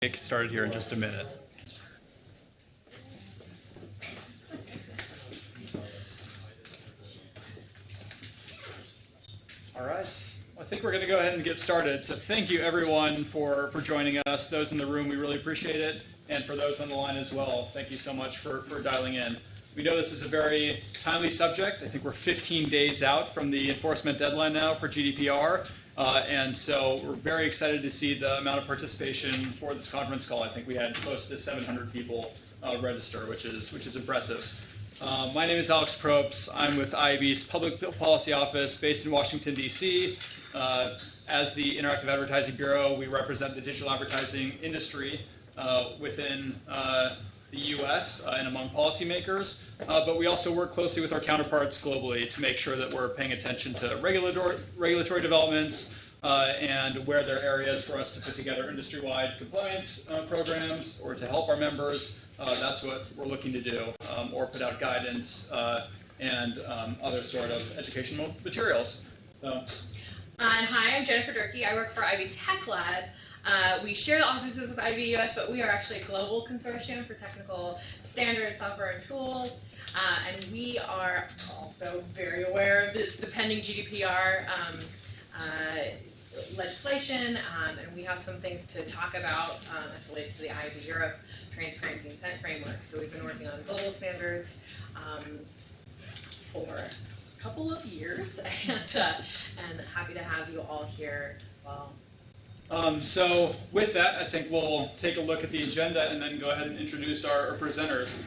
get started here in just a minute. All right. I think we're going to go ahead and get started. So thank you, everyone, for joining us. Those in the room, we really appreciate it. And for those on the line as well, thank you so much for dialing in. We know this is a very timely subject. I think we're 15 days out from the enforcement deadline now for GDPR. And so we're very excited to see the amount of participation for this conference call. I think we had close to 700 people register, which is impressive. My name is Alex Probst. I'm with IAB's Public Policy Office based in Washington, D.C. As the Interactive Advertising Bureau, we represent the digital advertising industry within the U.S. And among policymakers, but we also work closely with our counterparts globally to make sure that we're paying attention to regulatory developments and where there are areas for us to put together industry-wide compliance programs or to help our members. That's what we're looking to do, or put out guidance and other sort of educational materials. Hi, I'm Jennifer Durkee. I work for IB Tech Lab. We share the offices with IB US, but we are actually a global consortium for technical standards, software, and tools. And we are also very aware of the pending GDPR legislation, and we have some things to talk about as it relates to the IB Europe Transparency and Consent Framework. So we've been working on global standards for a couple of years, and happy to have you all here as well. So with that, I think we'll take a look at the agenda and then go ahead and introduce our presenters.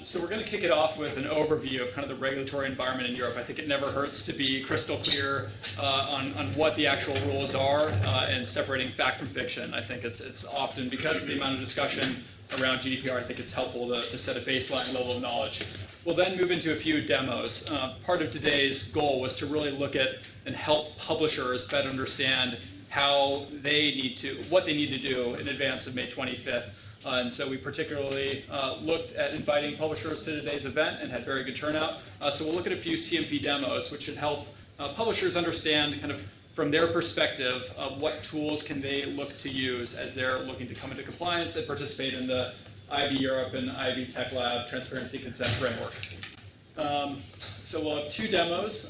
So we're going to kick it off with an overview of kind of the regulatory environment in Europe. I think it never hurts to be crystal clear on what the actual rules are and separating fact from fiction. I think it's often, because of the amount of discussion around GDPR, I think it's helpful to set a baseline level of knowledge. We'll then move into a few demos. Part of today's goal was to really look at and help publishers better understand what they need to do in advance of May 25th. And so we particularly looked at inviting publishers to today's event and had very good turnout. So we'll look at a few CMP demos, which should help publishers understand kind of from their perspective what tools can they look to use as they're looking to come into compliance and participate in the IB Europe and IB Tech Lab Transparency Consent Framework. So we'll have two demos.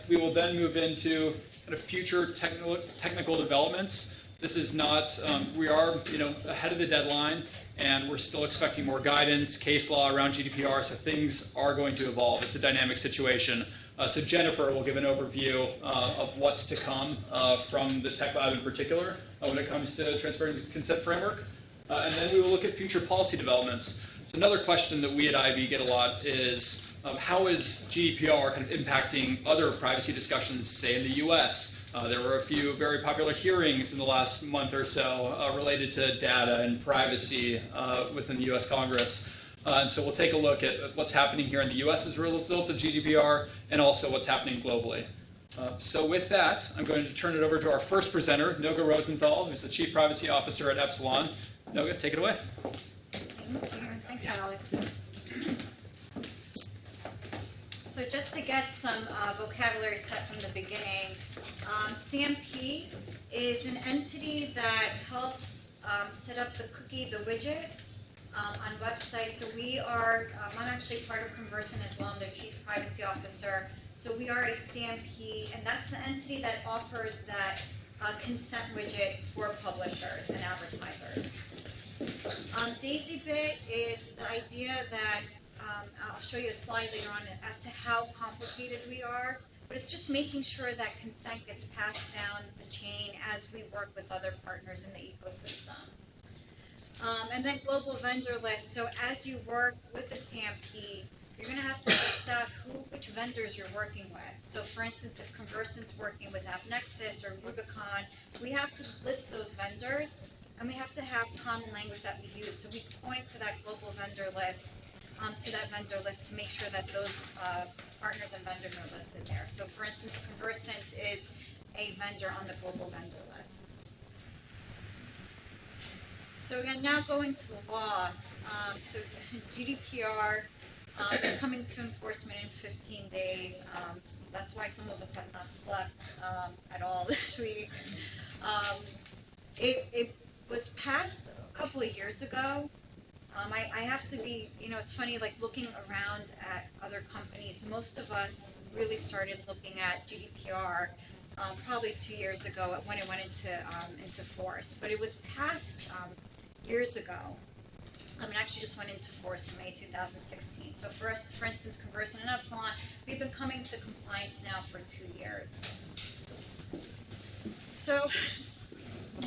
We will then move into kind of future technical developments. This is not, we are ahead of the deadline, and we're still expecting more guidance, case law around GDPR, so things are going to evolve. It's a dynamic situation. So Jennifer will give an overview of what's to come from the Tech Lab in particular when it comes to Transparency Consent Framework. And then we will look at future policy developments. So another question that we at IB get a lot is, how is GDPR kind of impacting other privacy discussions, say in the US? There were a few very popular hearings in the last month or so related to data and privacy within the US Congress. And so we'll take a look at what's happening here in the US as a result of GDPR and also what's happening globally. So with that, I'm going to turn it over to our first presenter, Noga Rosenthal, who's the Chief Privacy Officer at Epsilon. Noga, take it away. Thanks, Alex. So just to get some vocabulary set from the beginning, CMP is an entity that helps set up the cookie, the widget, on websites. So we are, I'm actually part of Conversant as well. I'm the Chief Privacy Officer. So we are a CMP, and that's the entity that offers that consent widget for publishers and advertisers. DaisyBit is the idea that I'll show you a slide later on as to how complicated we are, but it's just making sure that consent gets passed down the chain as we work with other partners in the ecosystem. And then global vendor list. So as you work with the CMP, you're going to have to list out which vendors you're working with. So for instance, if Conversant's working with AppNexus or Rubicon, we have to list those vendors, and we have to have common language that we use. So we point to that global vendor list, to make sure that those partners and vendors are listed there. So for instance, Conversant is a vendor on the global vendor list. So again, now going to the law. So GDPR is coming to enforcement in 15 days. So that's why some of us have not slept at all this week. It was passed couple of years ago. I have to be, it's funny, like looking around at other companies, most of us really started looking at GDPR probably 2 years ago when it went into force. But it was passed years ago. It actually just went into force in May 2016. So for us, for instance, Conversant and Epsilon, we've been coming to compliance now for 2 years. So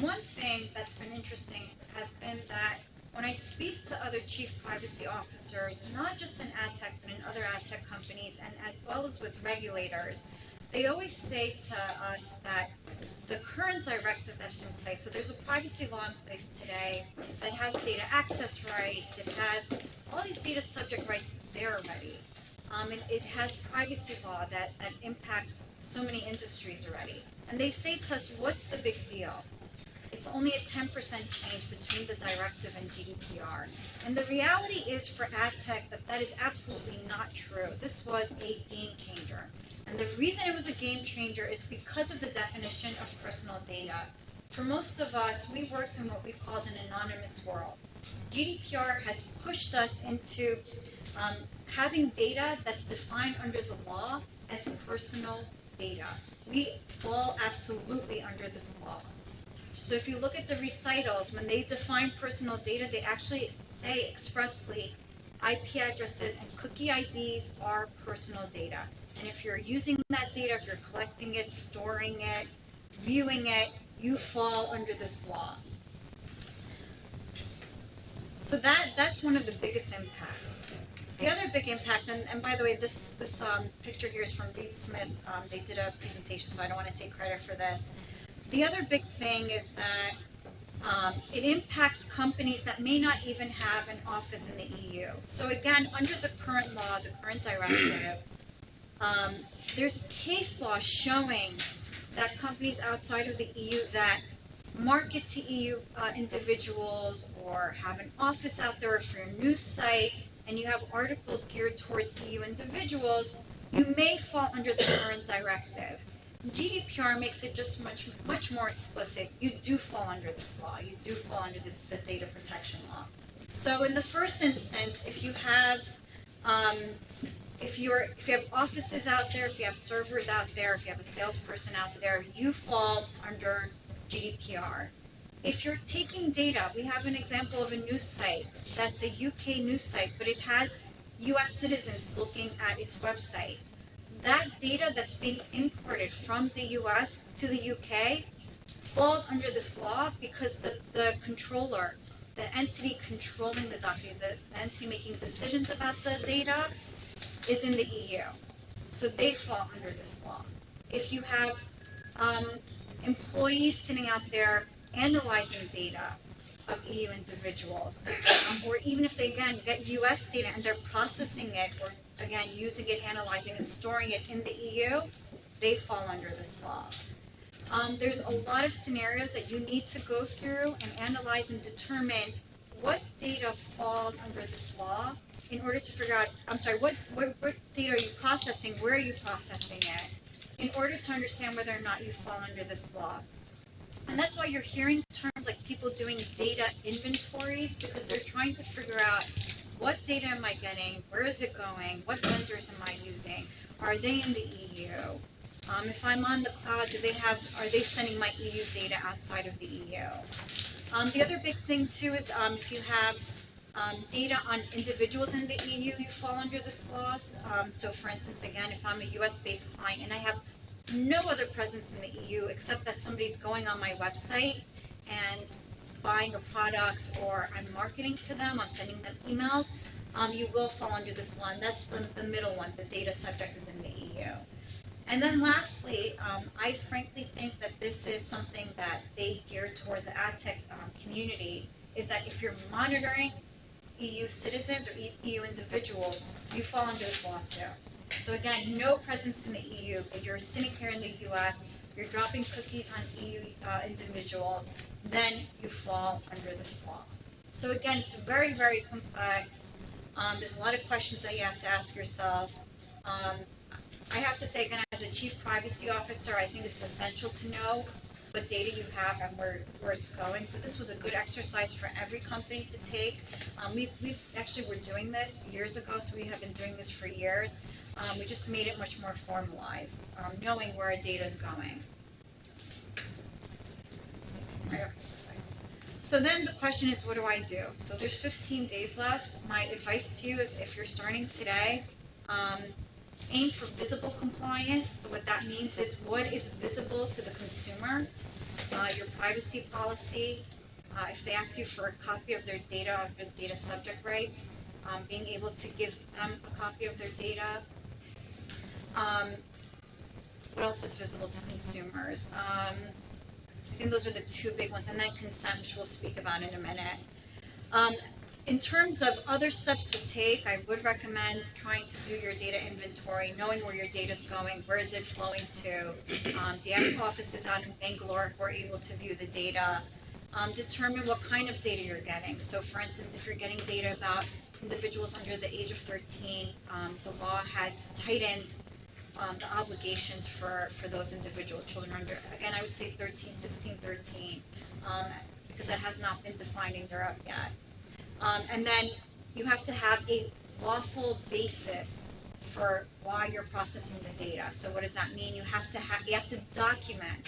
one thing that's been interesting has been that when I speak to other chief privacy officers, not just in ad tech, but in other ad tech companies, and as well as with regulators, they always say to us that the current directive that's in place, so there's a privacy law in place today that has data access rights, it has all these data subject rights there already. And it has privacy law that impacts so many industries already. And they say to us, what's the big deal? It's only a 10% change between the directive and GDPR. And the reality is for ad tech that is absolutely not true. This was a game changer. And the reason it was a game changer is because of the definition of personal data. For most of us, we worked in what we called an anonymous world. GDPR has pushed us into having data that's defined under the law as personal data. We fall absolutely under this law. So if you look at the recitals, when they define personal data, they actually say expressly IP addresses and cookie IDs are personal data. And if you're using that data, if you're collecting it, storing it, viewing it, you fall under this law. So that's one of the biggest impacts. The other big impact, and by the way, this picture here is from Reed Smith. They did a presentation, so I don't want to take credit for this. The other big thing is that it impacts companies that may not even have an office in the EU. So again, under the current law, the current directive, there's case law showing that companies outside of the EU that market to EU individuals or have an office out there for your news site and you have articles geared towards EU individuals, you may fall under the current directive. GDPR makes it just much more explicit. You do fall under this law. You do fall under the data protection law. So in the first instance, if you have offices out there, if you have servers out there, if you have a salesperson out there, you fall under GDPR. If you're taking data, we have an example of a news site that's a UK news site, but it has US citizens looking at its website. That data that's being imported from the US to the UK falls under this law because the controller, the entity controlling the document, the entity making decisions about the data is in the EU. So they fall under this law. If you have employees sitting out there analyzing data of EU individuals, or even if they, again, get US data and they're processing it, or again, using it, analyzing and storing it in the EU, they fall under this law. There's a lot of scenarios that you need to go through and analyze and determine what data falls under this law in order to figure out, what data are you processing, where are you processing it, in order to understand whether or not you fall under this law. And that's why you're hearing terms like people doing data inventories, because they're trying to figure out what data am I getting, where is it going, what vendors am I using, are they in the EU? If I'm on the cloud, are they sending my EU data outside of the EU? The other big thing too is if you have data on individuals in the EU, you fall under this law. So for instance, again, if I'm a US-based client and I have no other presence in the EU except that somebody's going on my website and buying a product, or I'm marketing to them, I'm sending them emails, you will fall under this law. And that's the middle one, the data subject is in the EU. And then lastly, I frankly think that this is something that they gear towards the ad tech community, is that if you're monitoring EU citizens or EU individuals, you fall under this law too. So again, no presence in the EU, but you're sitting here in the US, you're dropping cookies on EU individuals, then you fall under this law. So again, it's very, very complex. There's a lot of questions that you have to ask yourself. I have to say, again, as a chief privacy officer, I think it's essential to know what data you have and where it's going. So this was a good exercise for every company to take. We actually were doing this years ago, so we have been doing this for years. We just made it much more formalized, knowing where our data is going. So then the question is, what do I do? So there's 15 days left. My advice to you is, if you're starting today, aim for visible compliance. So what that means is what is visible to the consumer, your privacy policy. If they ask you for a copy of their data subject rights, being able to give them a copy of their data. What else is visible to consumers? I think those are the two big ones, and then consent, which we'll speak about in a minute. In terms of other steps to take, I would recommend trying to do your data inventory, knowing where your data is going, where is it flowing to. Do you have offices out in Bangalore who are able to view the data? Determine what kind of data you're getting. So for instance, if you're getting data about individuals under the age of 13, the law has tightened the obligations for those individual children under, again, I would say 16, 13, because that has not been defined in Europe yet. And then you have to have a lawful basis for why you're processing the data. So what does that mean? You have to document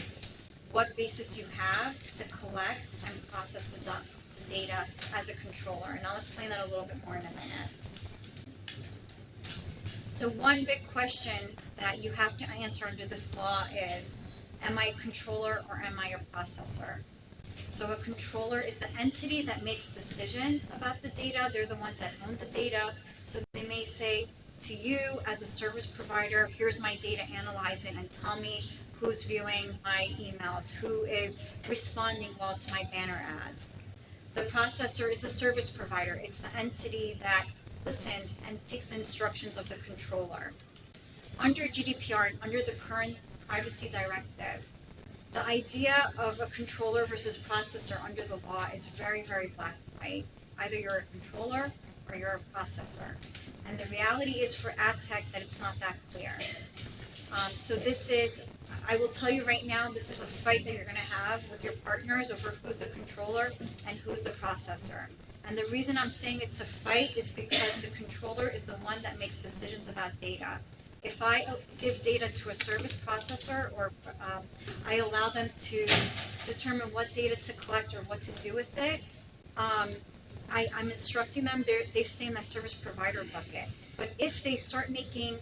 what basis you have to collect and process the data as a controller. And I'll explain that a little bit more in a minute. So one big question that you have to answer under this law is, am I a controller or am I a processor? So a controller is the entity that makes decisions about the data. They're the ones that own the data. So they may say to you as a service provider, here's my data, analyze it and tell me who's viewing my emails, who is responding well to my banner ads. The processor is a service provider. It's the entity that listens and takes the instructions of the controller. Under GDPR and under the current Privacy Directive, the idea of a controller versus processor under the law is very, very black and white. Either you're a controller or you're a processor. And the reality is for ad tech that it's not that clear. So this is, I will tell you right now, this is a fight that you're going to have with your partners over who's the controller and who's the processor. And the reason I'm saying it's a fight is because the controller is the one that makes decisions about data. If I give data to a service processor, or I allow them to determine what data to collect or what to do with it, I'm instructing them, they stay in that service provider bucket. But if they start making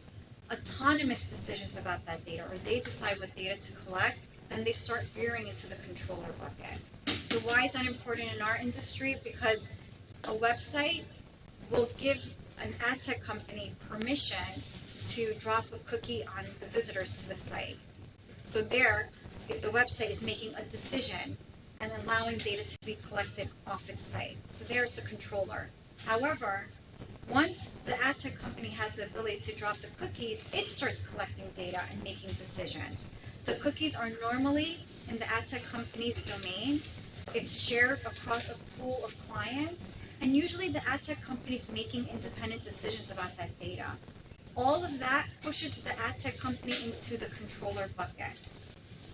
autonomous decisions about that data, or they decide what data to collect, then they start veering into the controller bucket. So why is that important in our industry? Because a website will give an ad tech company permission to drop a cookie on the visitors to the site. So there, if the website is making a decision and allowing data to be collected off its site. So there it's a controller. However, once the ad tech company has the ability to drop the cookies, it starts collecting data and making decisions. The cookies are normally in the ad tech company's domain. It's shared across a pool of clients, and usually the ad tech company is making independent decisions about that data. All of that pushes the ad tech company into the controller bucket.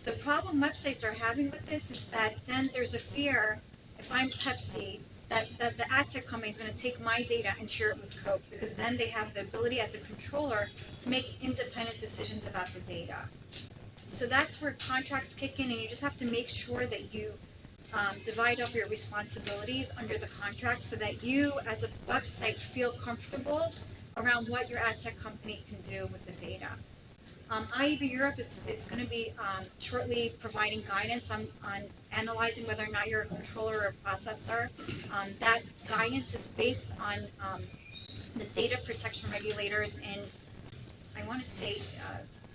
The problem websites are having with this is that then there's a fear, if I'm Pepsi, that the ad tech company is going to take my data and share it with Coke, because then they have the ability as a controller to make independent decisions about the data. So that's where contracts kick in, and you just have to make sure that you divide up your responsibilities under the contract so that you as a website feel comfortable around what your ad tech company can do with the data. IEB Europe is going to be shortly providing guidance on analyzing whether or not you're a controller or a processor. That guidance is based on the data protection regulators in, I want to say,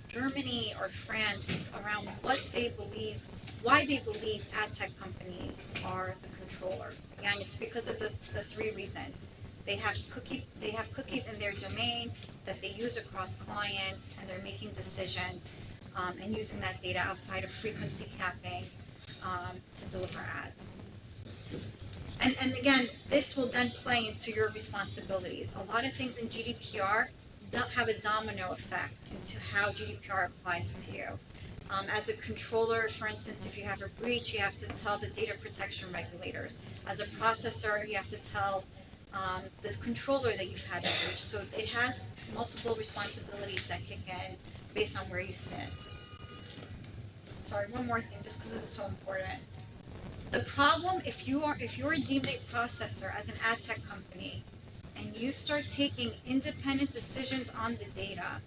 Germany or France, around what they believe, why they believe ad tech companies are the controller. Again, it's because of the three reasons. They have cookies in their domain that they use across clients, and they're making decisions and using that data outside of frequency capping to deliver ads. And again, this will then play into your responsibilities. A lot of things in GDPR have a domino effect into how GDPR applies to you. As a controller, for instance, if you have a breach, you have to tell the data protection regulators. As a processor, you have to tell the controller that you've had a breach. So it has multiple responsibilities that kick in based on where you sit. Sorry, one more thing, just because this is so important. The problem, if you're deemed a processor as an ad tech company, and you start taking independent decisions on the data,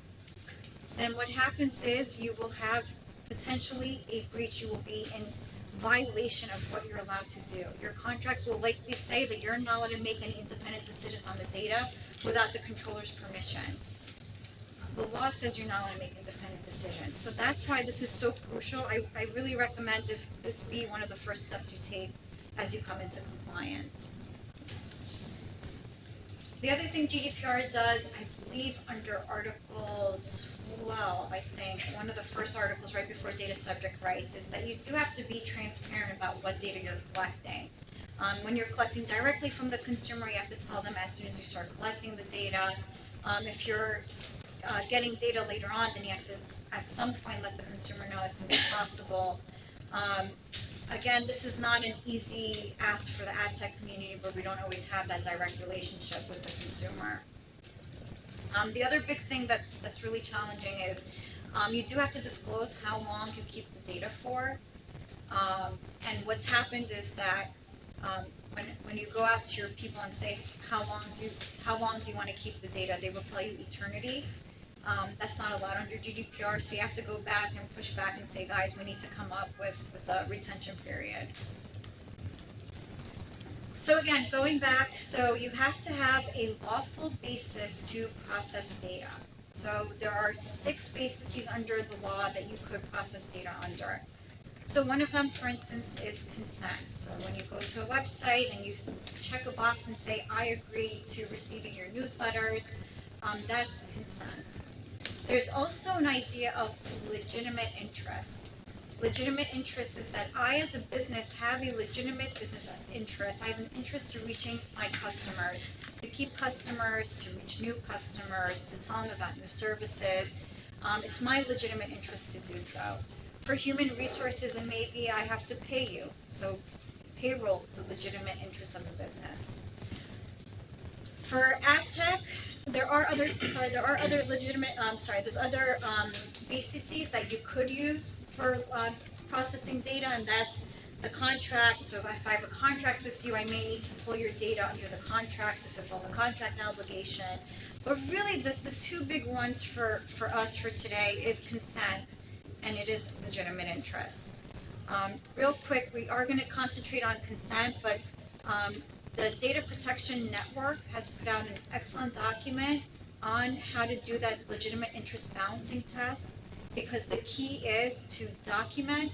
then what happens is you will have potentially a breach. You will be in violation of what you're allowed to do. Your contracts will likely say that you're not allowed to make any independent decisions on the data without the controller's permission. The law says you're not allowed to make independent decisions. So that's why this is so crucial. I really recommend if this be one of the first steps you take as you come into compliance. The other thing GDPR does, I believe under Article 12, I think, one of the first articles right before data subject rights, is that you do have to be transparent about what data you're collecting. When you're collecting directly from the consumer, you have to tell them as soon as you start collecting the data. If you're getting data later on, then you have to, at some point, let the consumer know as soon as possible. Again, this is not an easy ask for the ad tech community, but we don't always have that direct relationship with the consumer. The other big thing that's really challenging is you do have to disclose how long you keep the data for. And what's happened is that when you go out to your people and say how long do you want to keep the data, they will tell you eternity. That's not allowed under GDPR, so you have to go back and push back and say, guys, we need to come up with a retention period. So again, going back, so you have to have a lawful basis to process data. So there are 6 bases under the law that you could process data under. So one of them, for instance, is consent. So when you go to a website and you check a box and say, I agree to receiving your newsletters, that's consent. There's also an idea of legitimate interest. Legitimate interest is that I, as a business, have a legitimate business interest. I have an interest to reaching my customers, to keep customers, to reach new customers, to tell them about new services. It's my legitimate interest to do so. For human resources, and maybe I have to pay you. So payroll is a legitimate interest of the business. For ad tech, there's other bases that you could use for processing data, and that's the contract. So if I have a contract with you, I may need to pull your data under the contract to fulfill the contract obligation. But really, the 2 big ones for us for today is consent, and it is legitimate interest. Real quick, we are going to concentrate on consent, but the Data Protection Network has put out an excellent document on how to do that legitimate interest balancing test, because the key is to document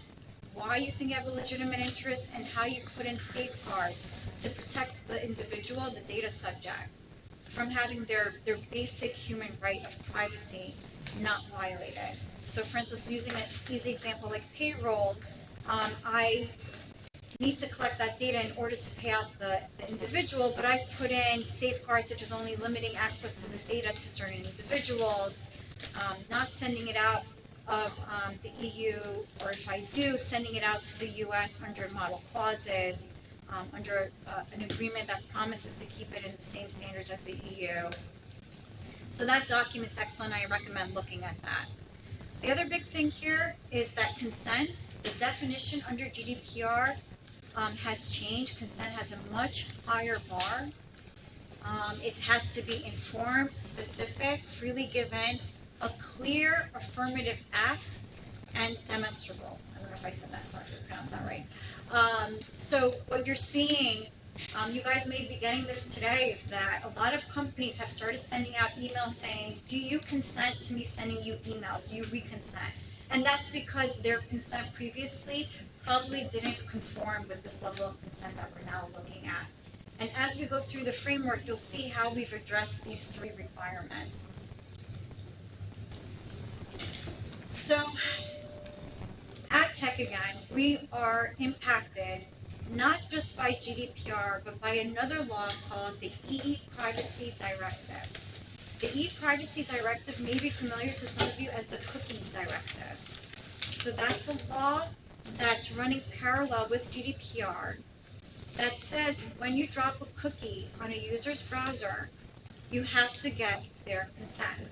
why you think you have a legitimate interest and how you put in safeguards to protect the individual, the data subject, from having their basic human right of privacy not violated. So for instance, using an easy example like payroll, I need to collect that data in order to pay out the individual, but I've put in safeguards such as only limiting access to the data to certain individuals, not sending it out of the EU, or if I do, sending it out to the US under model clauses, under an agreement that promises to keep it in the same standards as the EU. So that document's excellent. I recommend looking at that. The other big thing here is that consent, the definition under GDPR has changed. Consent has a much higher bar. It has to be informed, specific, freely given, a clear affirmative act, and demonstrable. I don't know if I said that correctly, pronounced that right. So what you're seeing, you guys may be getting this today, is that a lot of companies have started sending out emails saying, do you consent to me sending you emails? Do you reconsent? And that's because their consent previously probably didn't conform with this level of consent that we're now looking at. And as we go through the framework, you'll see how we've addressed these 3 requirements. So, at Tech again, we are impacted not just by GDPR, but by another law called the EPrivacy Directive. The EPrivacy Directive may be familiar to some of you as the Cookie Directive. So that's a law that's running parallel with GDPR that says when you drop a cookie on a user's browser, you have to get their consent.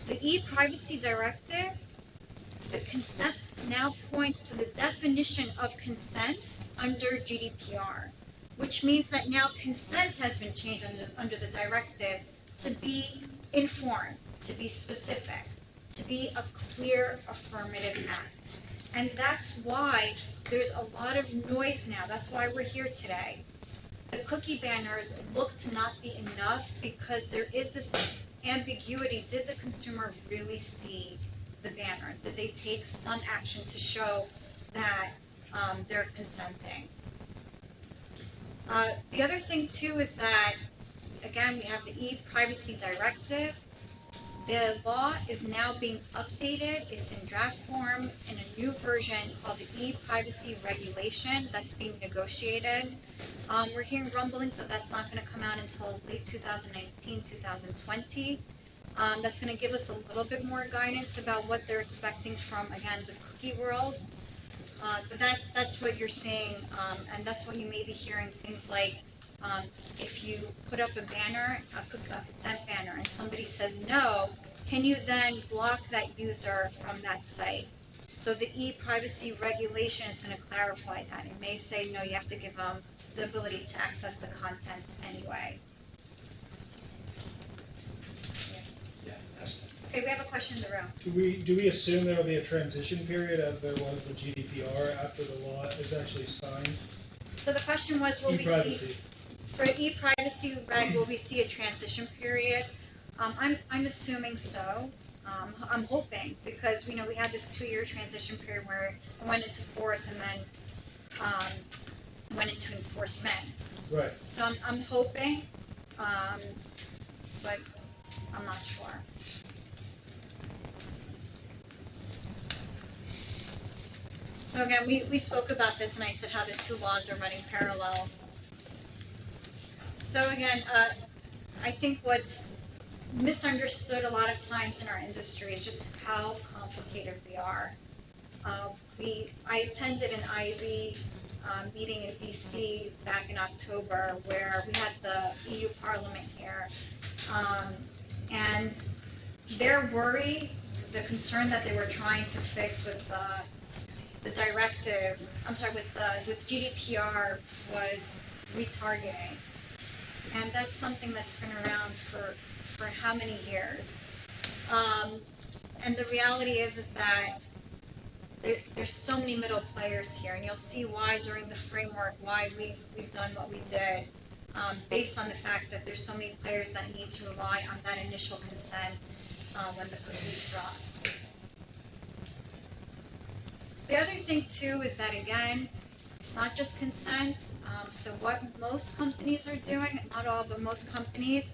The EPrivacy Directive, the consent now points to the definition of consent under GDPR, which means that now consent has been changed under the directive to be informed, to be specific, to be a clear affirmative act. And that's why there's a lot of noise now. That's why we're here today. The cookie banners look to not be enough because there is this ambiguity. Did the consumer really see the banner? Did they take some action to show that they're consenting? The other thing too is that, again, we have the EPrivacy Directive. The law is now being updated. It's in draft form in a new version called the EPrivacy Regulation that's being negotiated. We're hearing rumblings that that's not going to come out until late 2019, 2020. That's going to give us a little bit more guidance about what they're expecting from, again, the cookie world. But that's what you're seeing, and that's what you may be hearing, things like if you put up a banner, a consent banner, and somebody says no, can you then block that user from that site? So the EPrivacy regulation is going to clarify that. It may say, no, you have to give them the ability to access the content anyway. Okay, we have a question in the room. Do we assume there will be a transition period as there was with GDPR after the law is actually signed? So the question was, will we see, for EPrivacy reg, will we see a transition period? I'm assuming so. I'm hoping, because we had this 2-year transition period where it went into force and then went into enforcement. Right. So I'm hoping, but I'm not sure. So again, we spoke about this, and I said how the two laws are running parallel. So again, I think what's misunderstood a lot of times in our industry is just how complicated we are. I attended an IB meeting in DC back in October where we had the EU Parliament here, and their worry, the concern that they were trying to fix with the directive, with GDPR was retargeting. And that's something that's been around for how many years? And the reality is that there's so many middle players here, and you'll see why during the framework, why we've done what we did, based on the fact that there's so many players that need to rely on that initial consent when the cookies dropped. The other thing too is that, again, it's not just consent. So what most companies are doing, not all, but most companies,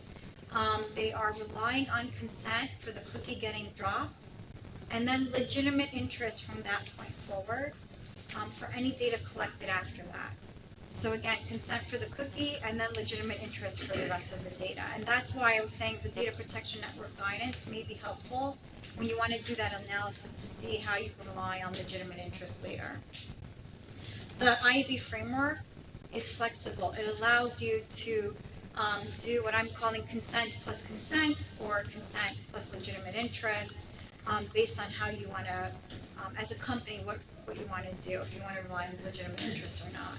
they are relying on consent for the cookie getting dropped, and then legitimate interest from that point forward for any data collected after that. So again, consent for the cookie, and then legitimate interest for the rest of the data. And that's why I was saying the Data Protection Network guidance may be helpful when you want to do that analysis to see how you can rely on legitimate interest later. The IAB framework is flexible. It allows you to do what I'm calling consent plus consent, or consent plus legitimate interest, based on how you want to, as a company, what you want to do, if you want to rely on legitimate interest or not.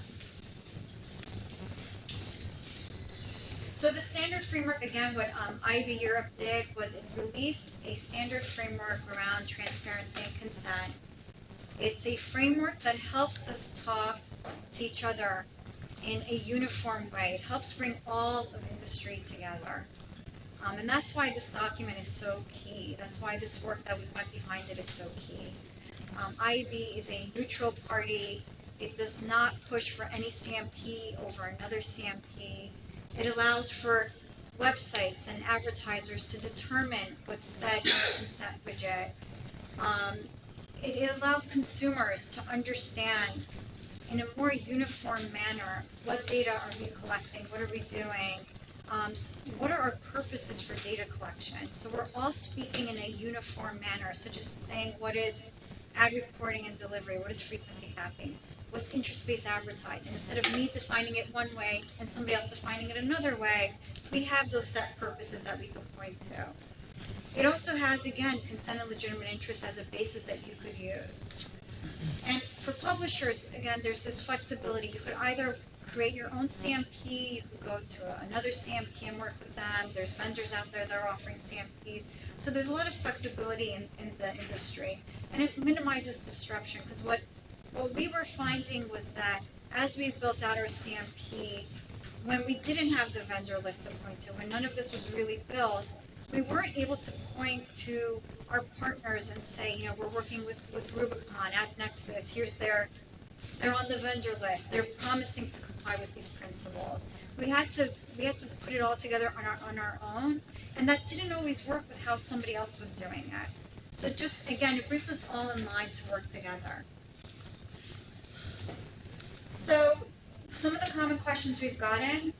So the standard framework, again, what IAB Europe did was it released a standard framework around transparency and consent. It's a framework that helps us talk to each other in a uniform way. It helps bring all of industry together. And that's why this document is so key. That's why this work that was went behind it is so key. IAB is a neutral party. It does not push for any CMP over another CMP. It allows for websites and advertisers to determine what's said in the consent widget. It allows consumers to understand in a more uniform manner what data are we collecting, what are we doing, what are our purposes for data collection. So we're all speaking in a uniform manner, such as saying what is ad reporting and delivery? What is frequency capping? What's interest-based advertising? Instead of me defining it one way and somebody else defining it another way, we have those set purposes that we can point to. It also has, again, consent and legitimate interest as a basis that you could use. And for publishers, again, there's this flexibility. You could either create your own CMP, you could go to another CMP and work with them. There's vendors out there that are offering CMPs. So there's a lot of flexibility in the industry. And it minimizes disruption, because what we were finding was that as we built out our CMP, when we didn't have the vendor list to point to, when none of this was really built, we weren't able to point to our partners and say, you know, we're working with Rubicon, AppNexus, here's they're on the vendor list, they're promising to comply with these principles. We had to put it all together on our own, and that didn't always work with how somebody else was doing it. So just, again, it brings us all in line to work together. So some of the common questions we've gotten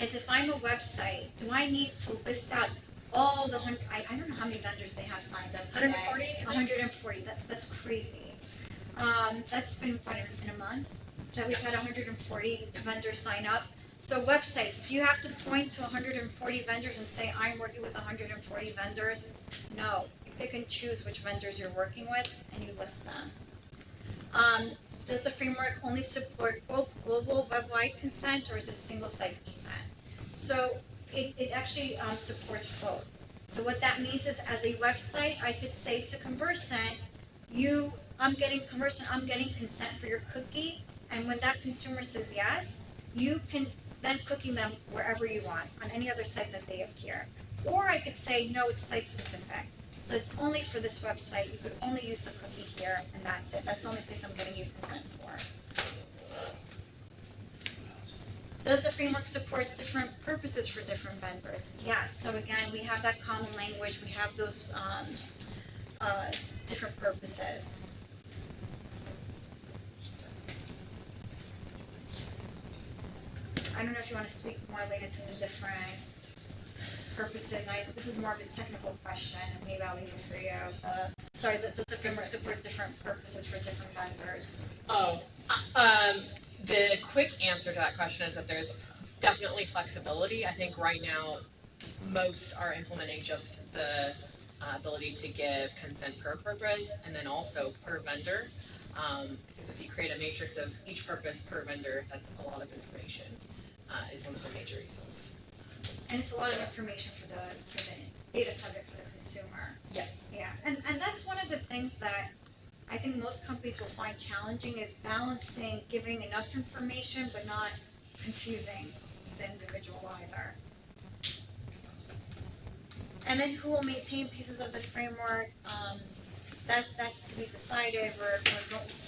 is, if I'm a website, do I need to list out all the I don't know how many vendors they have signed up today. 140. That's crazy. That's been in a month that we've had 140 vendors sign up. So websites, do you have to point to 140 vendors and say, I'm working with 140 vendors? No. You pick and choose which vendors you're working with, and you list them. Does the framework only support both global web-wide consent, or is it single-site consent? So it actually supports both. So what that means is, as a website, I could say to Conversant, I'm getting consent for your cookie, and when that consumer says yes, you can then cookie them wherever you want, on any other site that they appear. Or I could say, no, it's site-specific. So it's only for this website. You could only use the cookie here, and that's it. That's the only place I'm getting you consent for. Does the framework support different purposes for different vendors? Yes. So again, we have that common language. We have those different purposes. I don't know if you want to speak more related to the different purposes. This is more of a technical question, and maybe I'll leave it for you. Sorry, does the framework support different purposes for different vendors? The quick answer to that question is that there's definitely flexibility. I think right now most are implementing just the ability to give consent per purpose, and then also per vendor. Because if you create a matrix of each purpose per vendor, that's a lot of information, is one of the major reasons. And it's a lot of information for the data subject for the consumer. Yes. Yeah, and that's one of the things that I think most companies will find challenging, is balancing giving enough information but not confusing the individual either. And then who will maintain pieces of the framework? That's to be decided.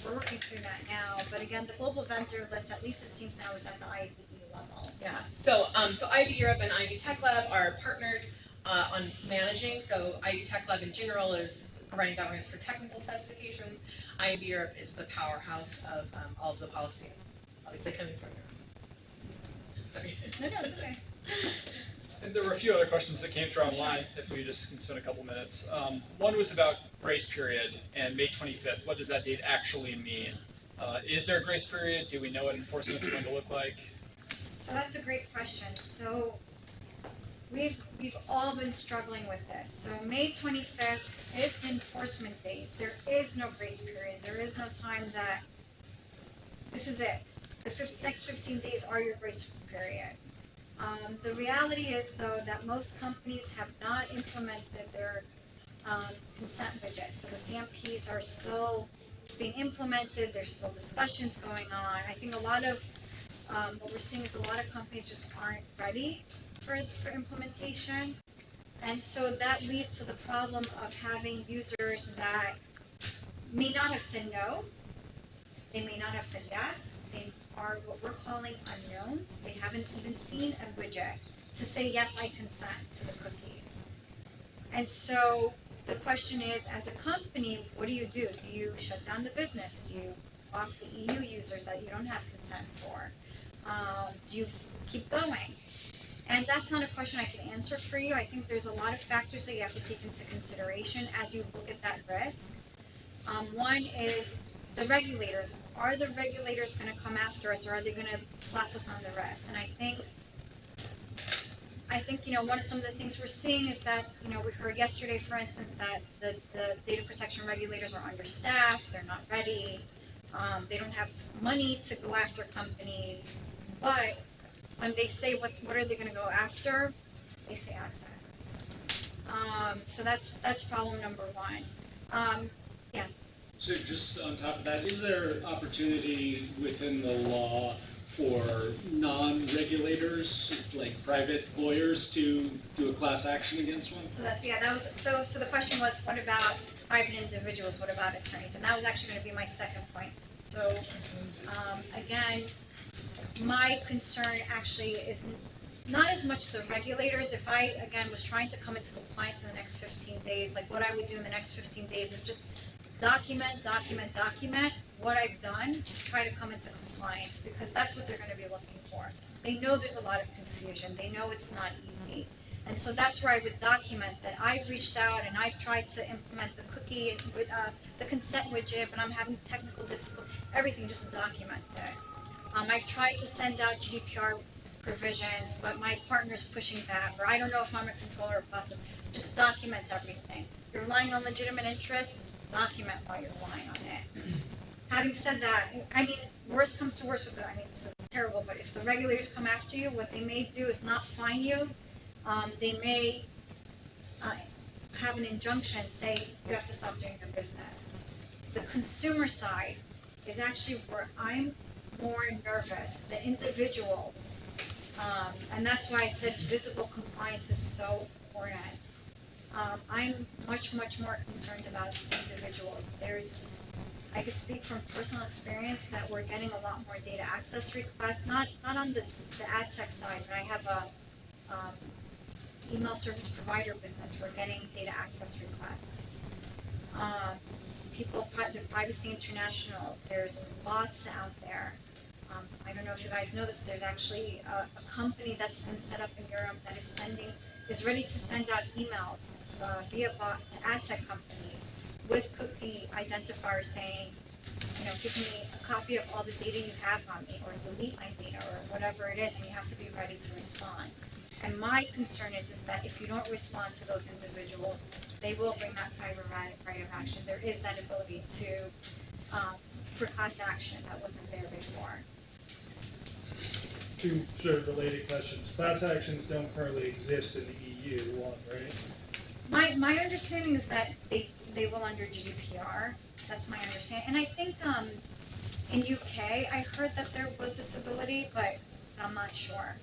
We're working through that now. But again, the global vendor list, at least it seems now, is at the IVE level. Yeah. So IVE Europe and IVE Tech Lab are partnered on managing. So IVE Tech Lab in general is providing governance for technical specifications. IVE Europe is the powerhouse of all of the policies. Obviously coming from Europe. Sorry. No, it's okay. And there were a few other questions that came through online, if we just can spend a couple minutes. One was about grace period and May 25th. What does that date actually mean? Is there a grace period? Do we know what enforcement is going to look like? So that's a great question. So we've all been struggling with this. So May 25th is the enforcement date. There is no grace period. There is no time that this is it. The next 15 days are your grace period. The reality is, though, that most companies have not implemented their consent budget. So the CMPs are still being implemented. There's still discussions going on. I think a lot of what we're seeing is a lot of companies just aren't ready for implementation. And so that leads to the problem of having users that may not have said no. They may not have said yes. They are what we're calling unknowns. They haven't even seen a widget to say, yes, I consent to the cookies. And so the question is, as a company, what do? Do you shut down the business? Do you block the EU users that you don't have consent for? Do you keep going? And that's not a question I can answer for you. I think there's a lot of factors that you have to take into consideration as you look at that risk. One is the regulators. Are the regulators going to come after us, or are they going to slap us on the wrist? And I think, one of some of the things we're seeing is that, we heard yesterday, for instance, that the data protection regulators are understaffed, they're not ready, they don't have money to go after companies. But when they say what are they going to go after, they say admin. So that's problem number one. Yeah. So just on top of that, is there opportunity within the law for non-regulators, like private lawyers, to do a class action against one? So the question was, what about private individuals? What about attorneys? And that was actually going to be my second point. So again, my concern actually is not as much the regulators. If I, again, was trying to come into compliance in the next 15 days, like what I would do in the next 15 days is just document what I've done to try to come into compliance, because that's what they're going to be looking for. They know there's a lot of confusion. They know it's not easy. And so that's where I would document that I've reached out and I've tried to implement the cookie and the consent widget, but I'm having technical difficulty. Everything, just document it. I've tried to send out GDPR provisions, but my partner's pushing back, or I don't know if I'm a controller of process. Just document everything. You're relying on legitimate interests, document why you're relying on it. Having said that, I mean, worst comes to worst with it. I mean, this is terrible, but if the regulators come after you, what they may do is not fine you. They may have an injunction, say you have to stop doing your business. The consumer side is actually where I'm more nervous, the individuals. And that's why I said visible compliance is so important. I'm much more concerned about individuals. I could speak from personal experience that we're getting a lot more data access requests, not on the ad tech side, but I have a email service provider business. We're getting data access requests. The Privacy International, there's bots out there. I don't know if you guys know this, there's actually a company that's been set up in Europe that is ready to send out emails via bot to ad tech companies with cookie identifiers saying, give me a copy of all the data you have on me, or delete my data, or whatever it is, and you have to be ready to respond. And my concern is that if you don't respond to those individuals, they will bring that private right of action. There is that ability for class action that wasn't there before. Two sort of related questions. Class actions don't currently exist in the EU, one, right? My understanding is that they will under GDPR. That's my understanding. And I think in UK, I heard that there was this ability, but I'm not sure.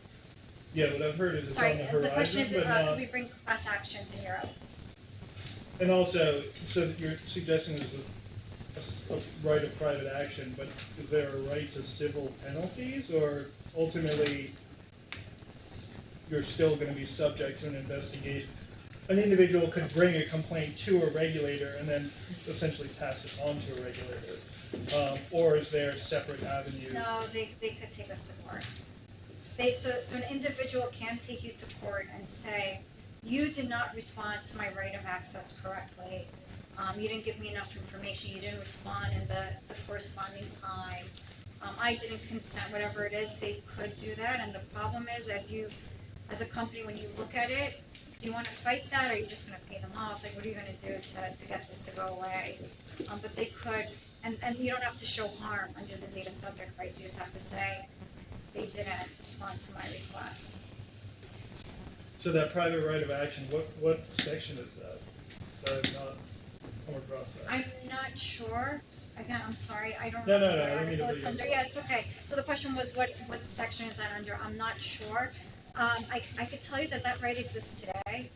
Yeah, what I've heard is it's Sorry, on the horizon, the question is, but not... we bring class actions in Europe. And also, so you're suggesting there's a right of private action, but is there a right to civil penalties, or ultimately you're still going to be subject to an investigation? An individual could bring a complaint to a regulator and then essentially pass it on to a regulator. Or is there a separate avenue? No, they could take us to court. So an individual can take you to court and say, you did not respond to my right of access correctly. You didn't give me enough information. You didn't respond in the corresponding time. I didn't consent, whatever it is, they could do that. And the problem is, as a company, when you look at it, do you want to fight that, or are you just going to pay them off? Like, what are you going to do to get this to go away? But they could, and you don't have to show harm under the data subject rights. You just have to say, they didn't respond to my request. So that private right of action, what section is that? I've not come across that. I'm not sure. Again, I'm sorry, I don't No, know I don't mean to it's under. Yeah, it's okay. So the question was, what section is that under? I'm not sure. I could tell you that right exists today,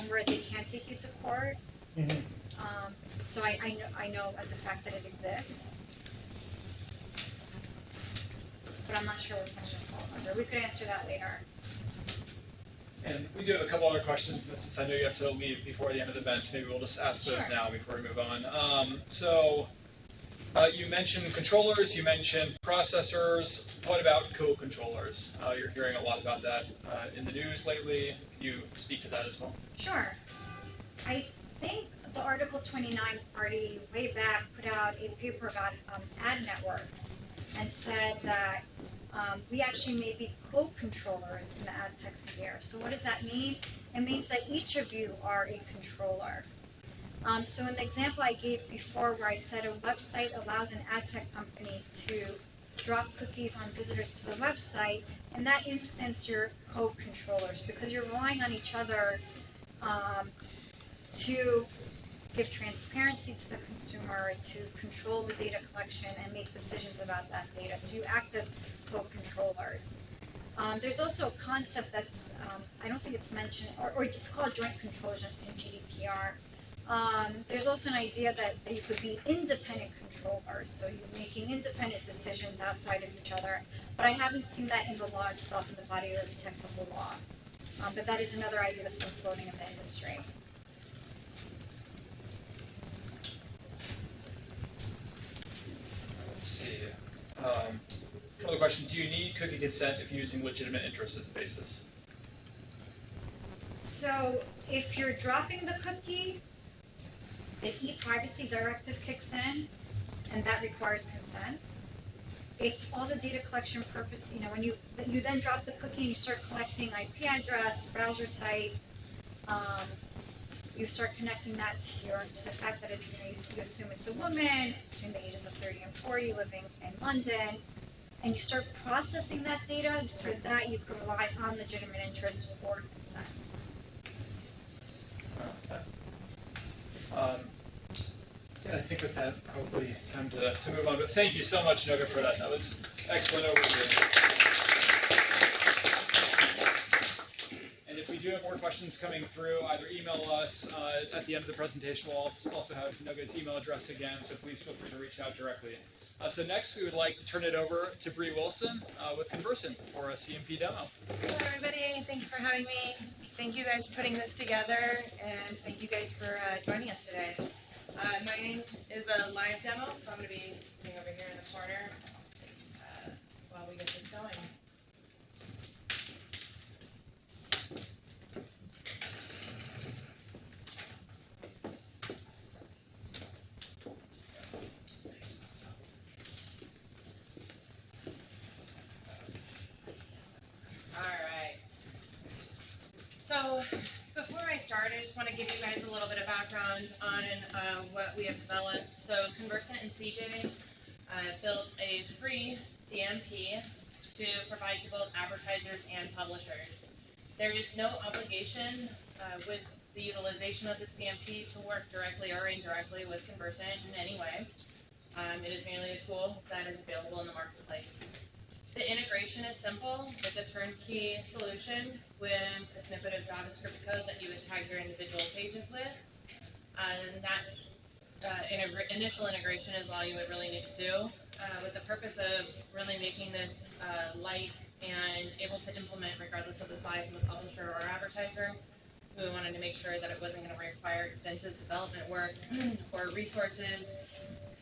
where they can take you to court. Mm-hmm. So I know as a fact that it exists, but I'm not sure what section it falls under. We could answer that later. And we do have a couple other questions, and since I know you have to leave before the end of the event, maybe we'll just ask those now before we move on. You mentioned controllers, you mentioned processors. What about co-controllers? You're hearing a lot about that in the news lately. Can you speak to that as well? Sure. I think the Article 29 party way back put out a paper about ad networks and said that we actually may be co-controllers in the ad tech sphere. So what does that mean? It means that each of you are a controller. So in the example I gave before where I said a website allows an ad tech company to drop cookies on visitors to the website, in that instance you're co-controllers because you're relying on each other to give transparency to the consumer, to control the data collection and make decisions about that data. So you act as co-controllers. There's also a concept that's, I don't think it's mentioned, or it's called joint controllers in GDPR. There's also an idea that you could be independent controllers, so you're making independent decisions outside of each other. But I haven't seen that in the law itself, in the body or the text of the law. But that is another idea that's been floating in the industry. Let's see. Another question: do you need cookie consent if using legitimate interest as a basis? So if you're dropping the cookie, the EPrivacy Directive kicks in, and that requires consent. It's all the data collection purpose. When you then drop the cookie and you start collecting IP address, browser type, you start connecting that to the fact that it's, you assume it's a woman between the ages of 30 and 40 living in London, and you start processing that data. For that, you can rely on legitimate interest or consent. Yeah, I think with that, probably time to move on. But thank you so much, Noga, for that. That was excellent overview. And if we do have more questions coming through, either email us at the end of the presentation. We'll also have Noga's email address again, so please feel free to reach out directly. So next, we would like to turn it over to Bree Wilson with Conversant for a CMP demo. Hello, everybody. Thank you for having me. Thank you guys for putting this together, and thank you guys for joining us today. Mine is a live demo, so I'm going to be sitting over here in the corner while we get this going. So before I start, I just want to give you guys a little bit of background on what we have developed. So Conversant and CJ built a free CMP to provide to both advertisers and publishers. There is no obligation with the utilization of the CMP to work directly or indirectly with Conversant in any way. It is merely a tool that is available in the marketplace. The integration is simple. It's a turnkey solution with a snippet of JavaScript code that you would tag your individual pages with. And that initial integration is all you would really need to do, with the purpose of really making this light and able to implement regardless of the size of the publisher or advertiser. We wanted to make sure that it wasn't going to require extensive development work or resources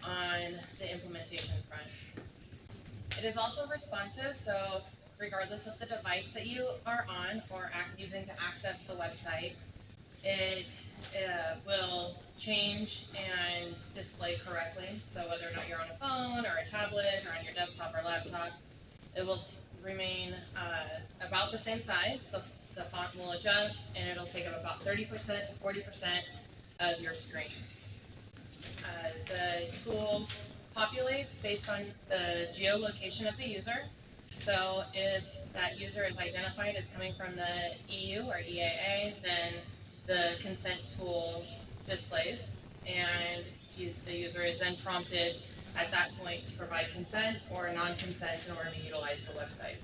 on the implementation front. It is also responsive, so regardless of the device that you are on or using to access the website, it will change and display correctly. So whether or not you're on a phone or a tablet or on your desktop or laptop, it will remain about the same size. The font will adjust, and it'll take up about 30% to 40% of your screen. The tool populates based on the geolocation of the user. So if that user is identified as coming from the EU or EAA, then the consent tool displays, and the user is then prompted at that point to provide consent or non-consent in order to utilize the website.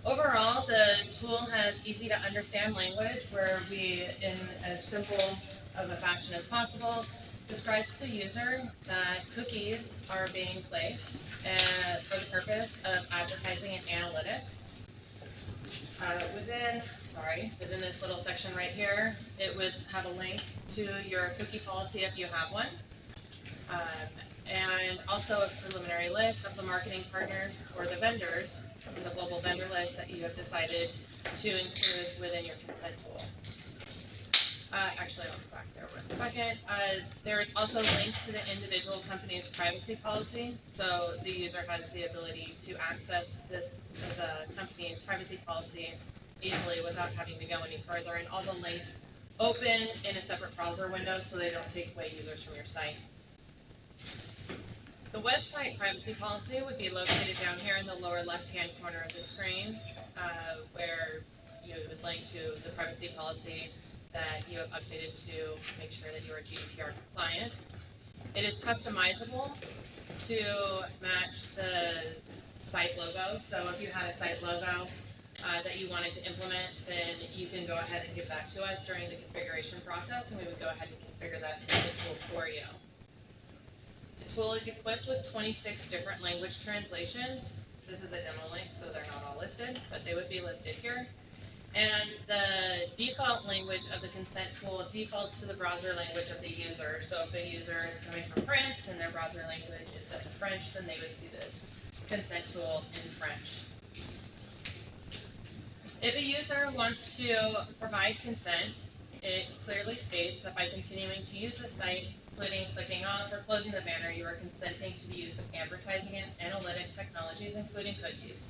Overall, the tool has easy to understand language where we, in as simple of a fashion as possible, describe to the user that cookies are being placed for the purpose of advertising and analytics. Within this little section right here, it would have a link to your cookie policy if you have one, and also a preliminary list of the marketing partners or the vendors, the global vendor list that you have decided to include within your consent tool. Actually, I'll go back there one second. There is also links to the individual company's privacy policy. So the user has the ability to access the company's privacy policy easily without having to go any further. And all the links open in a separate browser window so they don't take away users from your site. The website privacy policy would be located down here in the lower left-hand corner of the screen, where you would link to the privacy policy that you have updated to make sure that you are GDPR compliant. It is customizable to match the site logo. So if you had a site logo that you wanted to implement, then you can go ahead and give that to us during the configuration process, and we would go ahead and configure that into the tool for you. The tool is equipped with 26 different language translations. This is a demo link, so they're not all listed, but they would be listed here. And the default language of the consent tool defaults to the browser language of the user. So if a user is coming from France and their browser language is set to French, then they would see this consent tool in French. If a user wants to provide consent, it clearly states that by continuing to use the site, including clicking off or closing the banner, you are consenting to the use of advertising and analytic technologies, including cookies,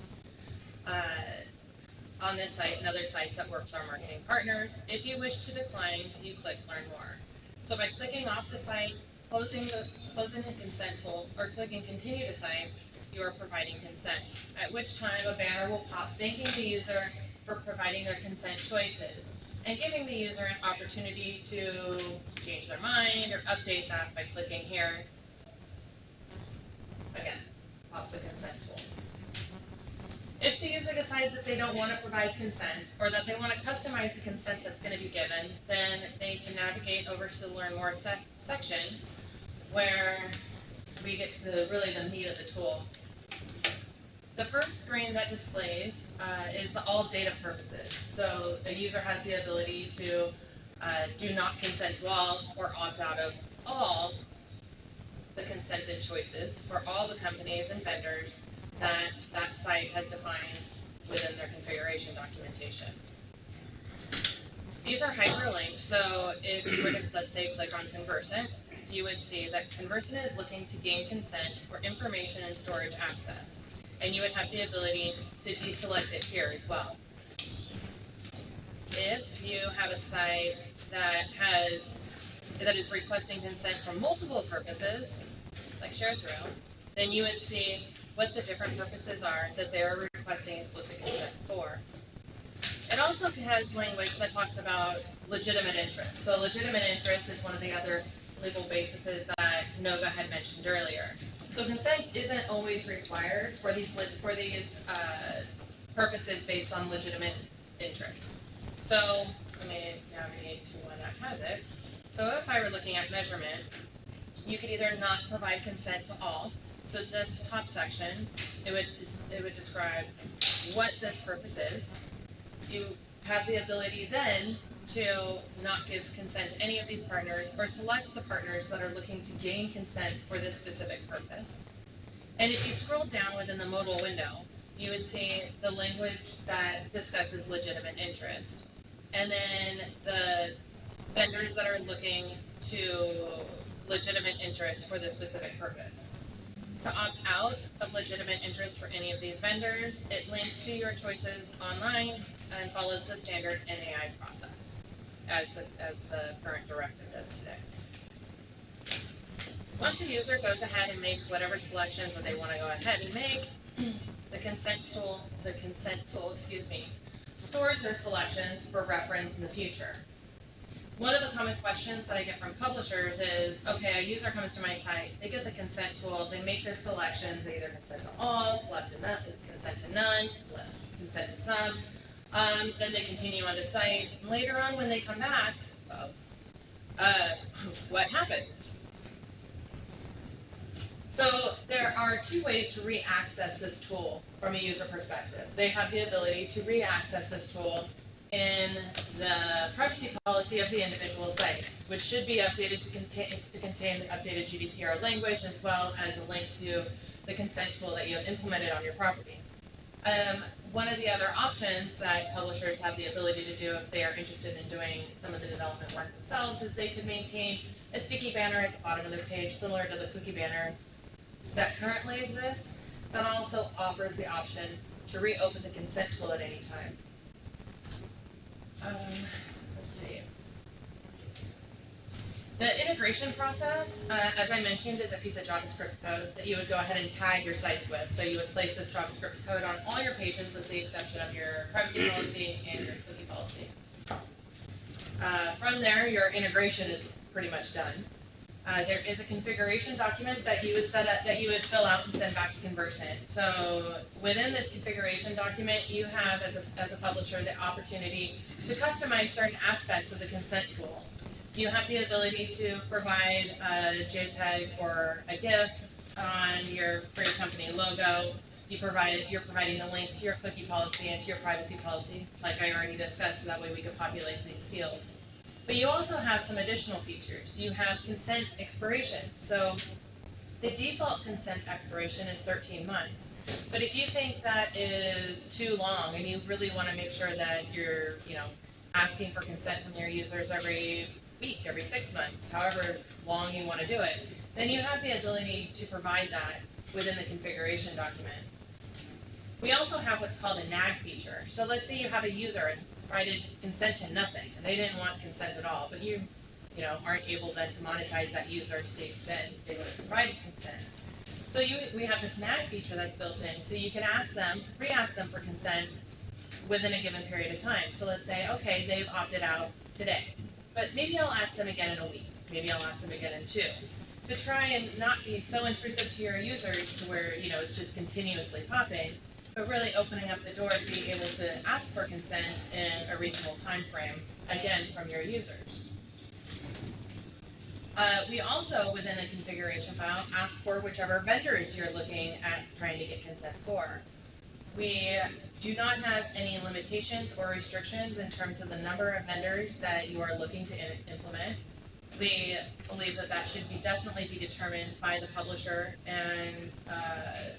on this site and other sites that work with our marketing partners. If you wish to decline, you click Learn More. So by clicking off the site, closing the consent tool, or clicking Continue to Site, you are providing consent, at which time a banner will pop thanking the user for providing their consent choices, and giving the user an opportunity to change their mind or update that by clicking here. Again, pops the consent tool. If the user decides that they don't want to provide consent, or that they want to customize the consent that's going to be given, then they can navigate over to the Learn More section, where we get to really the meat of the tool. The first screen that displays is the all data purposes. So a user has the ability to do not consent to all or opt out of all the consented choices for all the companies and vendors that that site has defined within their configuration documentation. These are hyperlinked, so if you were to, let's say, click on Conversant, you would see that Conversant is looking to gain consent for information and storage access. And you would have the ability to deselect it here as well. If you have a site that is requesting consent for multiple purposes, like share through, then you would see what the different purposes are that they are requesting explicit consent for. It also has language that talks about legitimate interest. So legitimate interest is one of the other legal bases that Nova had mentioned earlier. So consent isn't always required for these purposes based on legitimate interest. So let me navigate to one that has it. So if I were looking at measurement, you could either not provide consent to all. So this top section, it would describe what this purpose is. You have the ability then to not give consent to any of these partners, or select the partners that are looking to gain consent for this specific purpose. And if you scroll down within the modal window, you would see the language that discusses legitimate interest. And then the vendors that are looking to legitimate interest for this specific purpose. To opt out of legitimate interest for any of these vendors, it links to your choices online and follows the standard NAI process, as the current directive does today. Once a user goes ahead and makes whatever selections that they want to go ahead and make, the consent tool, stores their selections for reference in the future. One of the common questions that I get from publishers is, okay, a user comes to my site, they get the consent tool, they make their selections, they either consent to all, consent to none, consent to some, then they continue on the site, and later on when they come back, what happens? So there are two ways to re-access this tool from a user perspective. They have the ability to re-access this tool in the privacy policy of the individual site, which should be updated to contain the updated GDPR language, as well as a link to the consent tool that you have implemented on your property. One of the other options that publishers have the ability to do if they are interested in doing some of the development work themselves is they could maintain a sticky banner at the bottom of their page, similar to the cookie banner that currently exists, that also offers the option to reopen the consent tool at any time. Let's see. The integration process, as I mentioned, is a piece of JavaScript code that you would go ahead and tag your sites with. So you would place this JavaScript code on all your pages with the exception of your privacy policy and your cookie policy. From there, your integration is pretty much done. There is a configuration document that you would set up, that you would fill out and send back to Conversant. So within this configuration document, you have, as a publisher, the opportunity to customize certain aspects of the consent tool. You have the ability to provide a JPEG or a GIF for your company logo. You're providing the links to your cookie policy and to your privacy policy, like I already discussed, so that way we could populate these fields. But you also have some additional features. You have consent expiration. So the default consent expiration is 13 months. But if you think that is too long and you really want to make sure that you're, asking for consent from your users every week, every 6 months, however long you want to do it, then you have the ability to provide that within the configuration document. We also have what's called a nag feature. So let's say you have a user and provided consent to nothing, and they didn't want consent at all, but you aren't able then to monetize that user to the extent they would have provided consent. So we have this nag feature that's built in, so you can re-ask them for consent within a given period of time. So let's say, okay, they've opted out today, but maybe I'll ask them again in a week. Maybe I'll ask them again in 2, to try and not be so intrusive to your users to where it's just continuously popping, but really opening up the door to be able to ask for consent in a reasonable time frame, again, from your users. We also, within the configuration file, ask for whichever vendors you're looking at trying to get consent for. We do not have any limitations or restrictions in terms of the number of vendors that you are looking to implement. We believe that should definitely be determined by the publisher and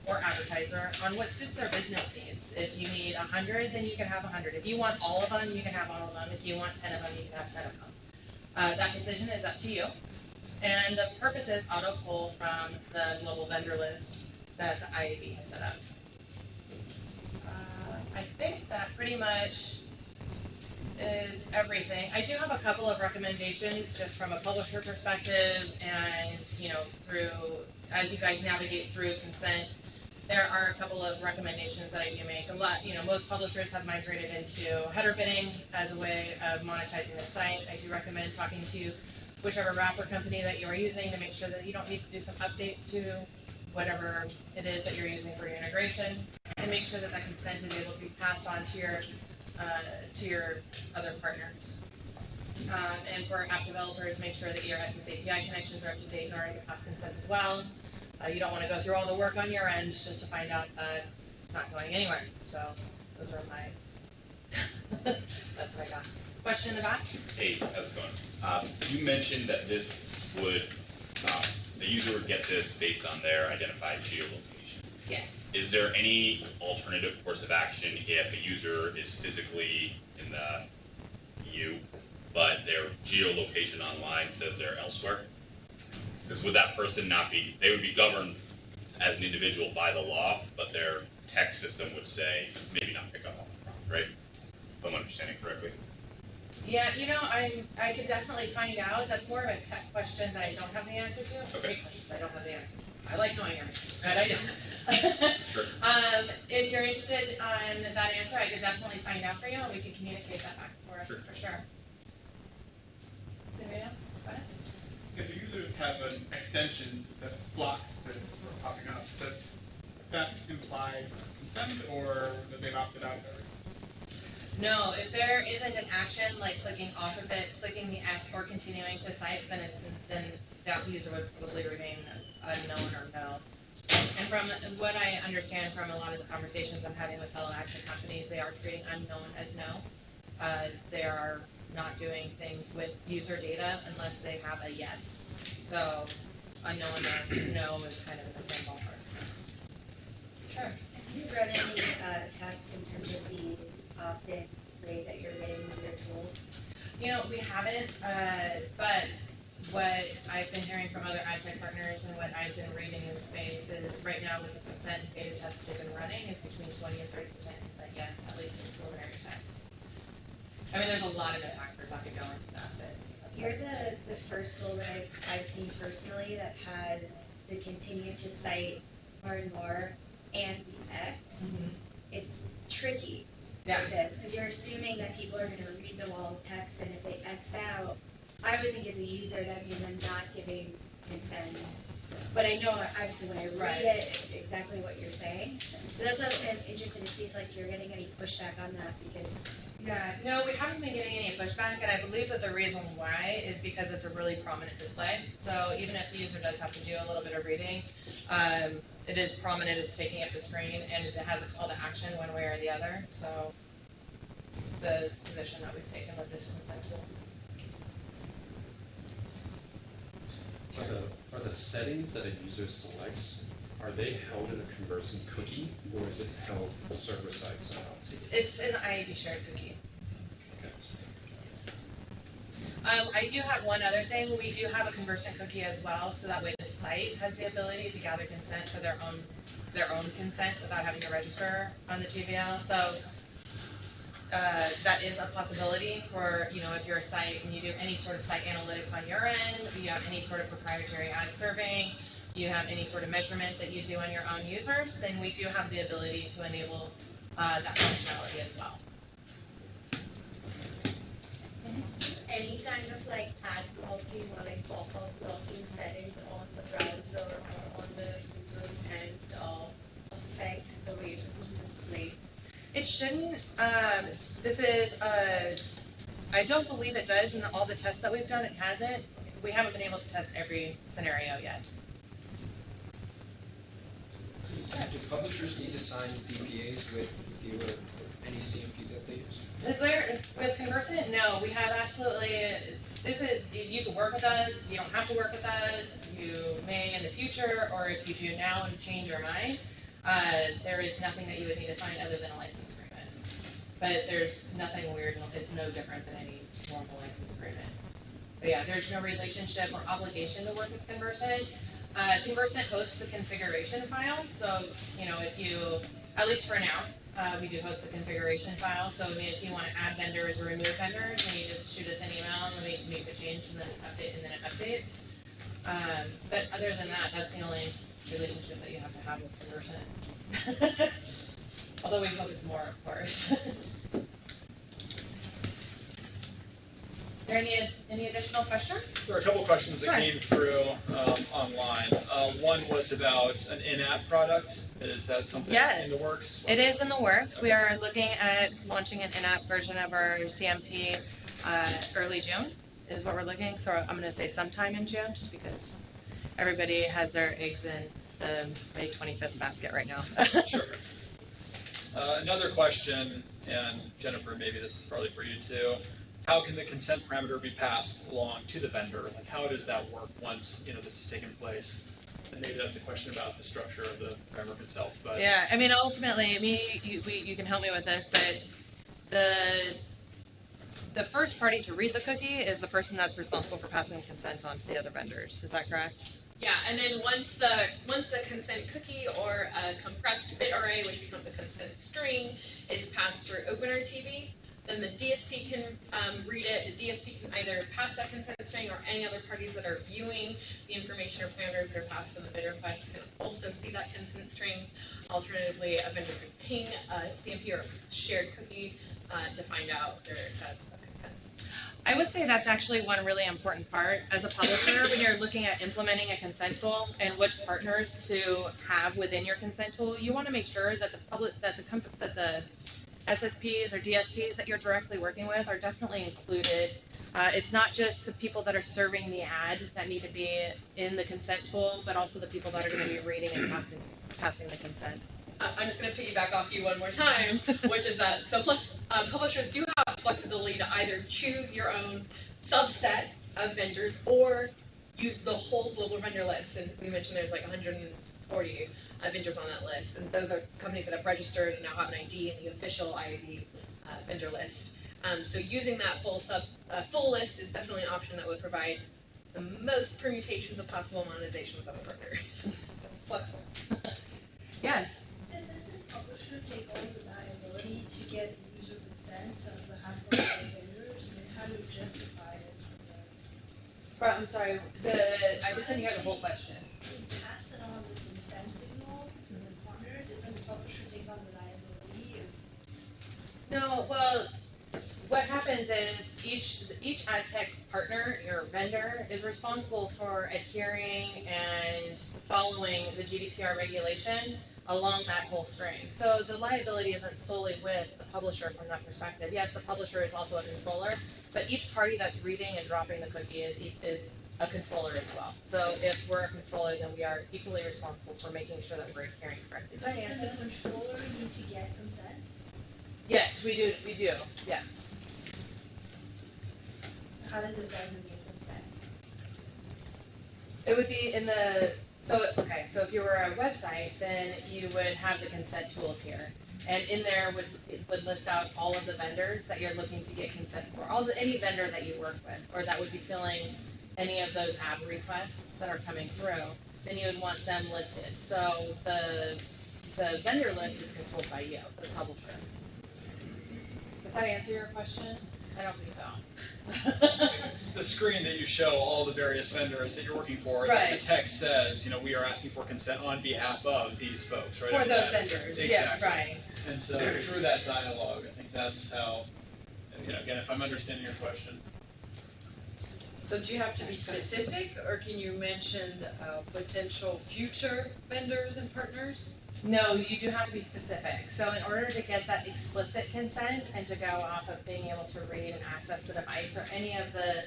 or advertiser on what suits their business needs. If you need 100, then you can have 100. If you want all of them, you can have all of them. If you want 10 of them, you can have 10 of them. That decision is up to you. And the purpose is auto-pull from the global vendor list that the IAB has set up. I think that pretty much is everything. I do have a couple of recommendations just from a publisher perspective, and as you guys navigate through consent, there are a couple of recommendations that I do make. Most publishers have migrated into header bidding as a way of monetizing their site. I do recommend talking to whichever wrapper company that you are using to make sure that you don't need to do some updates to whatever it is that you're using for your integration, and make sure that that consent is able to be passed on to your other partners. And for app developers, make sure that your SSAPI connections are up to date in order to pass consent as well. You don't want to go through all the work on your end just to find out that it's not going anywhere. So those are that's what I got. Question in the back? Hey, how's it going? You mentioned that this would, the user would get this based on their identified geolocation. Yes. Is there any alternative course of action if a user is physically in the EU, but their geolocation online says they're elsewhere? Because would that person they would be governed as an individual by the law, but their tech system would say, maybe not pick up on the prompt, right? If I'm understanding correctly. Yeah, I could definitely find out. That's more of a tech question that I don't have the answer to. Okay. Great questions I don't have the answer to. I like knowing everything, but I don't. Sure. If you're interested on that answer, I could definitely find out for you, and we can communicate that back for sure. Is anybody else? Go ahead. If the users have an extension that blocks this from popping up, does that imply consent or that they've opted out already? No, if there isn't an action like clicking off of it, clicking the X, or continuing to cite, then that user would probably remain unknown or no. And from what I understand from a lot of the conversations I'm having with fellow action companies, they are treating unknown as no. They are not doing things with user data unless they have a yes. So unknown or no is kind of in the same ballpark. Sure. you run any tests in terms of the opt-in rate that you're getting with your tool? You know, we haven't, but what I've been hearing from other ad tech partners and what I've been reading in the space is right now with the consent and data tests they've been running is between 20 and 30% consent yes, at least in preliminary tests. I mean, there's a lot of factors that could go into that, but You're the first tool that I've seen personally that has the continue to cite more and more and the X. It's tricky with this because you're assuming that people are going to read the wall of text, and if they X out, I would think as a user that means I'm not giving consent. But I know obviously when I read it, exactly what you're saying. So that's what I'm interested to see if like you're getting any pushback on that because. Yeah, no, we haven't been getting any pushback, and I believe that the reason why is because it's a really prominent display. So even if the user does have to do a little bit of reading, it is prominent, it's taking up the screen, and it has a call to action one way or the other. So the position that we've taken with this consent tool. Are the settings that a user selects, are they held in a conversing cookie, or is it held server-side somehow? It's an IAB shared cookie. Okay. I do have one other thing. We do have a conversant cookie as well, so that way the site has the ability to gather consent for their own consent without having to register on the GVL. So that is a possibility for, you know, if you're a site and you do any sort of site analytics on your end, you have any sort of proprietary ad serving, you have any sort of measurement that you do on your own users, then we do have the ability to enable that functionality as well. Any kind of like ad blocking or like pop-up blocking settings on the browser or on the user's end affect the way this is displayed? It shouldn't. I don't believe it does in all the tests that we've done. It hasn't. We haven't been able to test every scenario yet. Do publishers need to sign DPAs with you or any CMP that they use? With Conversant, no. We have absolutely. You can work with us. You don't have to work with us. You may in the future, or if you do now and change your mind, there is nothing that you would need to sign other than a license agreement. But there's nothing weird. It's no different than any normal license agreement. But yeah, there's no relationship or obligation to work with Conversant. Conversant hosts the configuration file, so you know if you, at least for now, we do host the configuration file. So I mean, if you want to add vendors or remove vendors, then you just shoot us an email and we make the change and then update, and then it updates. But other than that, that's the only relationship that you have to have with Conversant. Although we hope it's more, of course. Are there any additional questions? There are a couple of questions that came through online. One was about an in-app product. Is that something in the works? It is in the works. We are looking at launching an in-app version of our CMP early June is what we're looking. So I'm going to say sometime in June just because everybody has their eggs in the May 25th basket right now. Sure. Another question, and Jennifer, maybe this is probably for you too. How can the consent parameter be passed along to the vendor? Like, how does that work once this has taken place? And maybe that's a question about the structure of the framework itself. But yeah, I mean, ultimately, you can help me with this, but the first party to read the cookie is the person that's responsible for passing consent on to the other vendors. Is that correct? Yeah, and then once the consent cookie or a compressed bit array, which becomes a consent string, is passed through OpenRTB, then the DSP can read it. The DSP can either pass that consent string, or any other parties that are viewing the information or parameters that are passed in the bid request can also see that consent string. Alternatively, a vendor could ping a CMP or shared cookie to find out their status of consent. I would say that's actually one really important part as a publisher when you're looking at implementing a consent tool and which partners to have within your consent tool. You want to make sure that the SSPs or DSPs that you're directly working with are definitely included. It's not just the people that are serving the ad that need to be in the consent tool, but also the people that are going to be reading and passing the consent. I'm just going to piggyback off you one more time, which is that publishers do have flexibility to either choose your own subset of vendors or use the whole global vendor list. And we mentioned there's like 140 40 vendors on that list, and those are companies that have registered and now have an ID in the official IAB vendor list. So using that full list is definitely an option that would provide the most permutations of possible monetization with other partners. It's flexible. Yes? Doesn't the publisher take all the liability to get the user consent on behalf of the vendors, and how do you justify this for them? I'm sorry, I couldn't hear the whole question. You pass it on the consent signal to the partner, doesn't the publisher take on the liability? No, well, what happens is each ad tech partner or vendor is responsible for adhering and following the GDPR regulation along that whole string. So the liability isn't solely with the publisher from that perspective. Yes, the publisher is also a controller, but each party that's reading and dropping the cookie is a controller as well. So if we're a controller, then we are equally responsible for making sure that we're adhering correctly. Does the controller need to get consent? Yes, we do, yes. How does the vendor get consent? It would be in the, so if you were a website, then you would have the consent tool appear. And in there would list out all of the vendors that you're looking to get consent for, any vendor that you work with, or that would be filling any of those app requests that are coming through, then you would want them listed. So the vendor list is controlled by you, the publisher. Does that answer your question? I don't think so. The screen that you show all the various vendors that you're working for, right. The text says, we are asking for consent on behalf of these folks, right? For those vendors, exactly. Yeah, right. And so through that dialogue, I think that's how, again, if I'm understanding your question. So do you have to be specific, or can you mention potential future vendors and partners? No, you do have to be specific. So in order to get that explicit consent and to go off of being able to read and access the device or any of the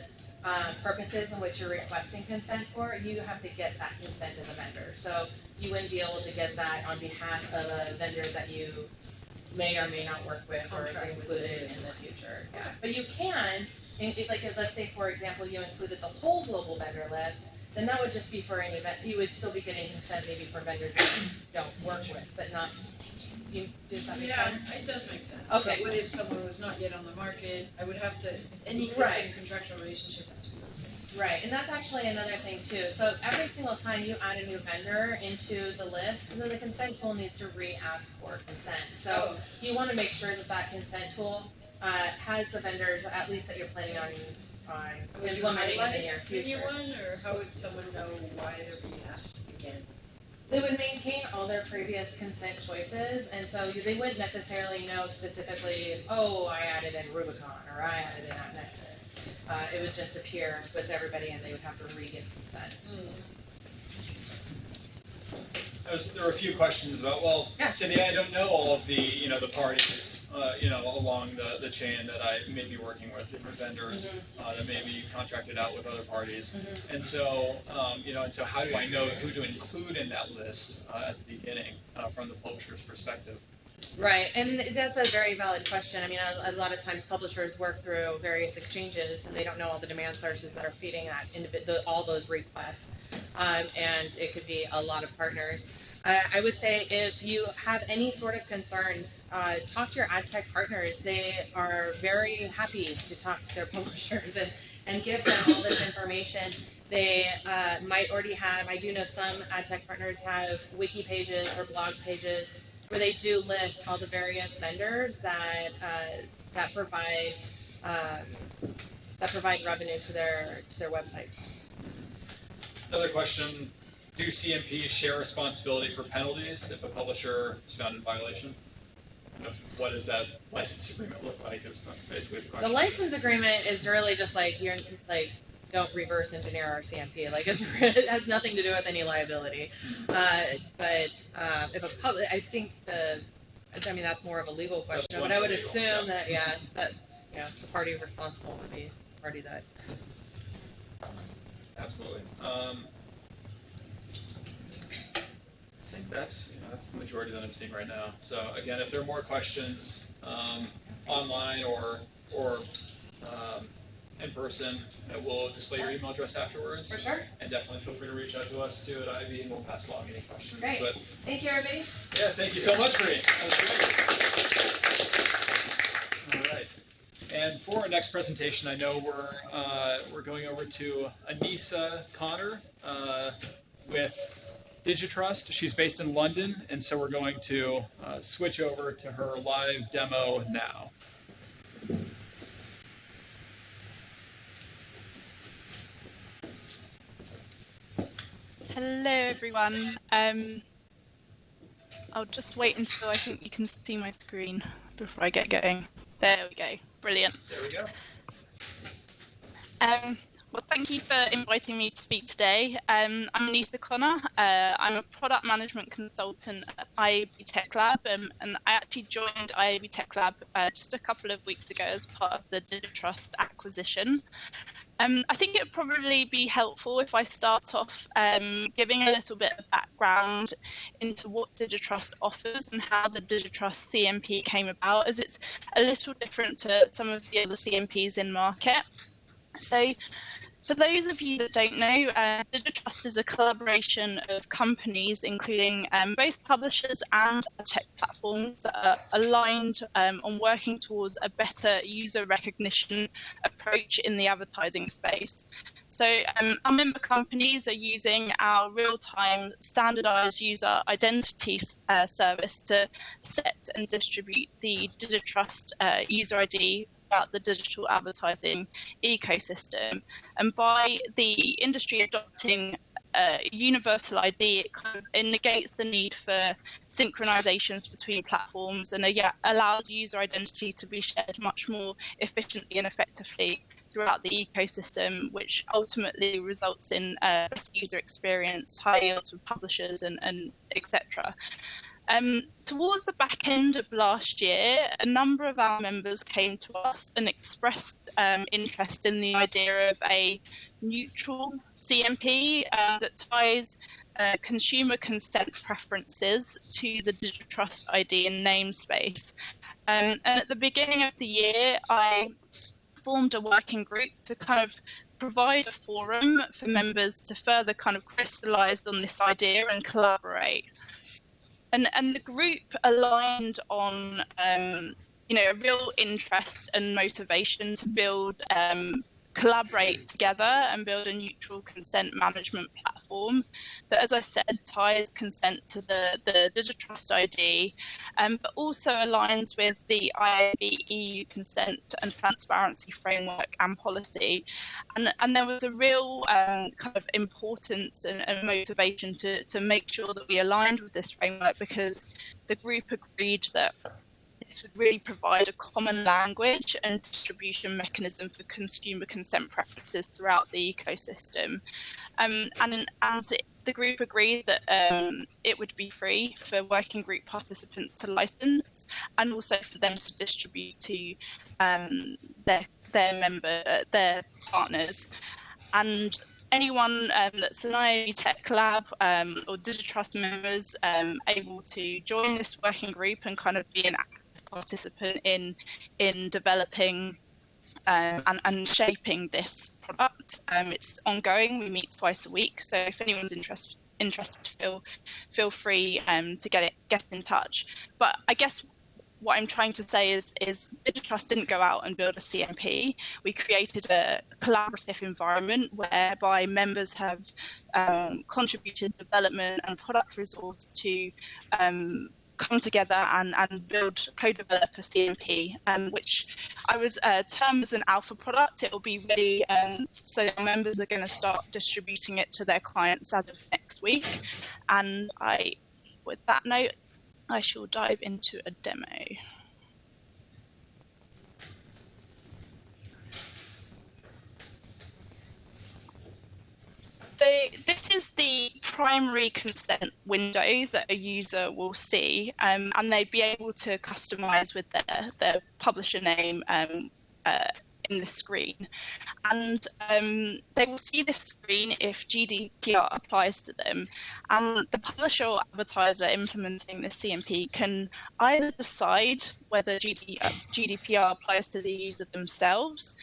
purposes in which you're requesting consent for, you have to get that consent as a vendor. So you wouldn't be able to get that on behalf of a vendor that you may or may not work with or is included in the future. Yeah. But you can, let's say, for example, you included the whole global vendor list, then that would just be for any event. You would still be getting consent maybe for vendors that you don't work with, but not. Does that make sense? Yeah, it does make sense. Okay. But what if someone was not yet on the market? I would have to, any existing contractual relationship has to be listed. Right, and that's actually another thing too. So every single time you add a new vendor into the list, then the consent tool needs to re-ask for consent. So you want to make sure that that consent tool has the vendors, at least that you're planning on implementing in the near future. Or how would someone know why they're being asked again? They would maintain all their previous consent choices, and so they wouldn't necessarily know specifically, oh, I added in Rubicon, or I added in Nexus. It would just appear with everybody, and they would have to re-give consent. There were a few questions about, Cindy, I don't know all of the, the parties, along the chain that I may be working with, different vendors that may be contracted out with other parties. And so, and so how do I know who to include in that list at the beginning from the publisher's perspective? Right, and that's a very valid question. I mean, a lot of times publishers work through various exchanges, and they don't know all the demand sources that are feeding that all those requests, and it could be a lot of partners. I would say if you have any sort of concerns, talk to your ad tech partners. They are very happy to talk to their publishers and give them all this information. They might already have, I do know some ad tech partners have wiki pages or blog pages where they do list all the various vendors that provide revenue to their website. Another question: do CMPs share responsibility for penalties if a publisher is found in violation? What does that license agreement look like? Is basically the question. The license agreement is really just don't reverse engineer our CMP. It has nothing to do with any liability. But if I think that's more of a legal question. But I would assume that the party responsible would be the party that. Absolutely. I think that's the majority that I'm seeing right now. So again, if there are more questions online or in person. We'll display your email address afterwards. For sure. And definitely feel free to reach out to us too at Ivy, and we'll pass along any questions. Great. But Thank you, everybody. yeah, thank you so much, Marie. All right. And for our next presentation, I know we're going over to Anissa Connor with Digitrust. She's based in London, and so we're going to switch over to her live demo now. Hello everyone. I'll just wait until I think you can see my screen before I get going. There we go. Brilliant. There we go. Well, thank you for inviting me to speak today. I'm Anissa Connor. I'm a product management consultant at IAB Tech Lab, and I actually joined IAB Tech Lab just a couple of weeks ago as part of the Digitrust acquisition. I think it would probably be helpful if I start off giving a little bit of background into what Digitrust offers and how the Digitrust CMP came about, as it's a little different to some of the other CMPs in market. So, for those of you that don't know, Digitrust is a collaboration of companies, including both publishers and tech platforms that are aligned on working towards a better user recognition approach in the advertising space. So our member companies are using our real-time standardized user identity service to set and distribute the Digitrust user ID throughout the digital advertising ecosystem. And by the industry adopting universal ID, it negates the need for synchronizations between platforms, and allows user identity to be shared much more efficiently and effectively throughout the ecosystem, which ultimately results in better user experience, high yields for publishers, and etc. Towards the back end of last year, a number of our members came to us and expressed interest in the idea of a neutral CMP that ties consumer consent preferences to the Digitrust ID and namespace. And at the beginning of the year, I formed a working group to kind of provide a forum for members to further kind of crystallize on this idea and collaborate. And the group aligned on, a real interest and motivation to build, collaborate together and build a neutral consent management platform that, as I said, ties consent to the Digitrust ID, but also aligns with the IAB EU consent and transparency framework and policy. And there was a real kind of importance and motivation to make sure that we aligned with this framework, because the group agreed that this would really provide a common language and distribution mechanism for consumer consent preferences throughout the ecosystem. And the group agreed that it would be free for working group participants to license, and also for them to distribute to their partners. And anyone that's an IAB Tech Lab or Digitrust members able to join this working group and kind of be an active participant in developing and shaping this product. It's ongoing. We meet twice a week, so if anyone's interested, feel free to get in touch. But I guess what I'm trying to say is Digitrust didn't go out and build a CMP. We created a collaborative environment whereby members have contributed development and product resource to come together and co-develop a CMP, which I would term as an alpha product. It will be ready, so our members are going to start distributing it to their clients as of next week. And with that note, I shall dive into a demo. So this is the primary consent window that a user will see, and they'd be able to customize with their publisher name in the screen. And they will see this screen if GDPR applies to them. And the publisher or advertiser implementing the CMP can either decide whether GDPR applies to the user themselves,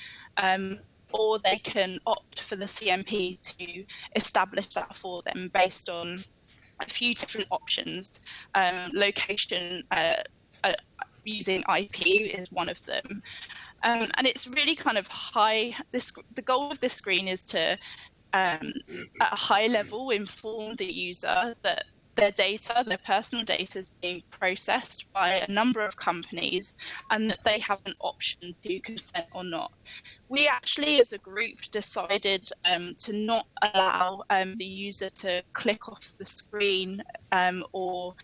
or they can opt for the CMP to establish that for them based on a few different options. Location using IP is one of them. And it's really kind of high. The goal of this screen is to, at a high level, inform the user that their personal data is being processed by a number of companies and that they have an option to consent or not. We actually, as a group, decided to not allow the user to click off the screen or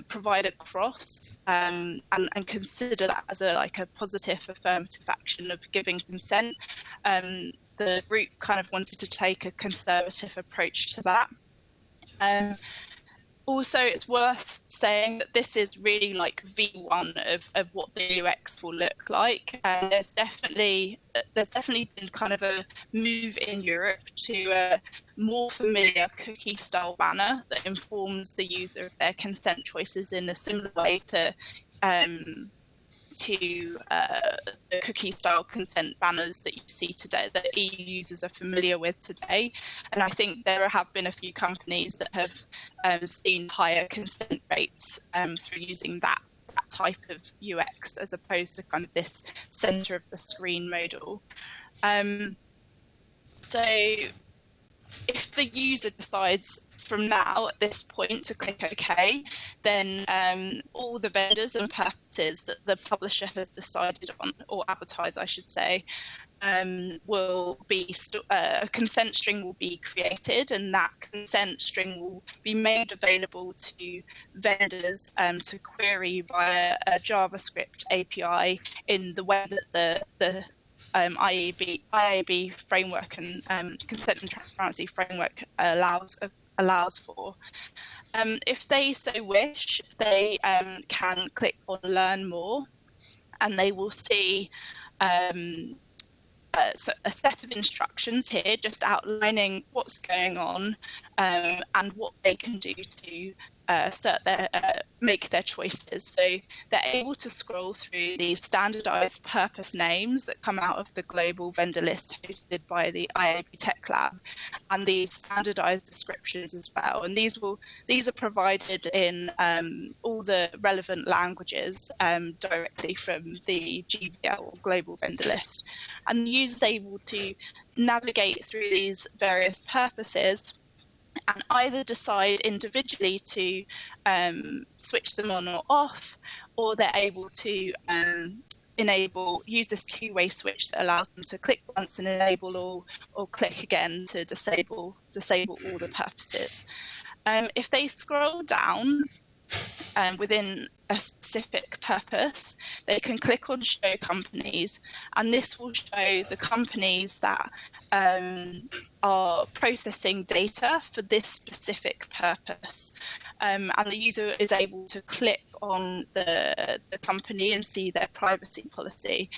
provide a cross and consider that as a positive affirmative action of giving consent. The group kind of wanted to take a conservative approach to that. Also, it's worth saying that this is really like V1 of what the UX will look like. There's definitely been kind of a move in Europe to a more familiar cookie-style banner that informs the user of their consent choices in a similar way to the cookie-style consent banners that you see today, that EU users are familiar with today. And I think there have been a few companies that have seen higher consent rates through using that type of UX as opposed to kind of this center of the screen modal. So if the user decides from now at this point to click OK, then all the vendors and purposes that the publisher has decided on, or advertiser I should say, will be a consent string will be created, and that consent string will be made available to vendors to query via a JavaScript API in the way that the IAB framework and consent and transparency framework allows for. If they so wish, they can click on Learn More, and they will see a set of instructions here just outlining what's going on and what they can do to make their choices. So they're able to scroll through these standardized purpose names that come out of the global vendor list hosted by the IAB Tech Lab, and these standardized descriptions as well. And these are provided in all the relevant languages directly from the GVL or global vendor list. And the user is able to navigate through these various purposes and either decide individually to switch them on or off, or they're able to use this two-way switch that allows them to click once and enable all, or click again to disable all the purposes. If they scroll down within a specific purpose, they can click on Show Companies, and this will show the companies that are processing data for this specific purpose. And the user is able to click on the company and see their privacy policy.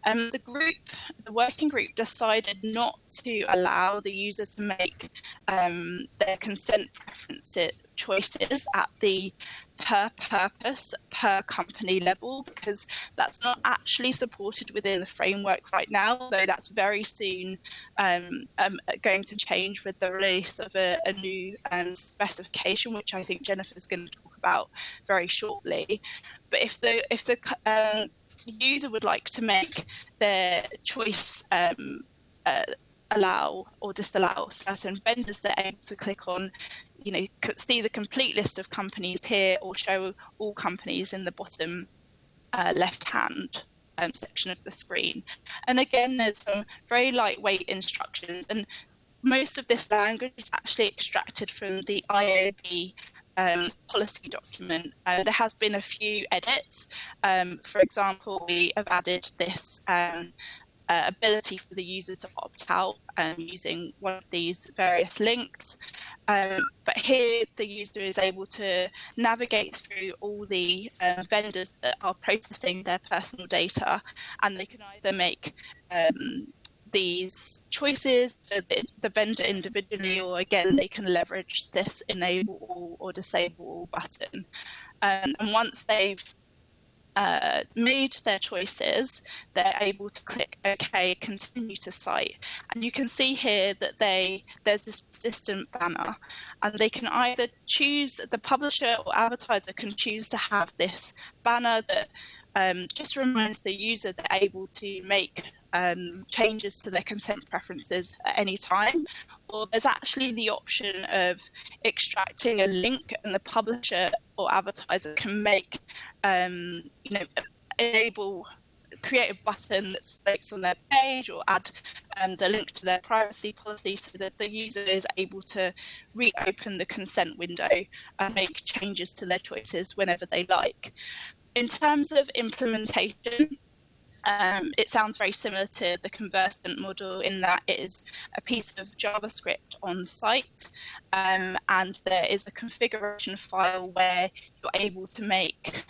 The working group decided not to allow the user to make their consent preferences choices at the per purpose, per company level, because that's not actually supported within the framework right now, though that's very soon going to change with the release of a new specification, which I think Jennifer's going to talk about very shortly. But if the user would like to make their choice allow or disallow certain vendors, they're able to click on, see the complete list of companies here, or show all companies in the bottom left-hand section of the screen. And again, there's some very lightweight instructions, and most of this language is actually extracted from the IAB policy document. There has been a few edits. For example, we have added this ability for the user to opt out using one of these various links. But here the user is able to navigate through all the vendors that are processing their personal data, and they can either make these choices for the vendor individually, or again they can leverage this enable all or disable all button. And once they've made their choices, they're able to click OK, continue to site. And you can see here that there's this persistent banner, and they can either choose, the publisher or advertiser can choose to have this banner that just reminds the user they're able to make changes to their consent preferences at any time, or there's actually the option of extracting a link, and the publisher or advertiser can make, create a button that's placed on their page, or add the link to their privacy policy so that the user is able to reopen the consent window and make changes to their choices whenever they like. In terms of implementation, it sounds very similar to the conversant model in that it is a piece of JavaScript on site, and there is a configuration file where you're able to make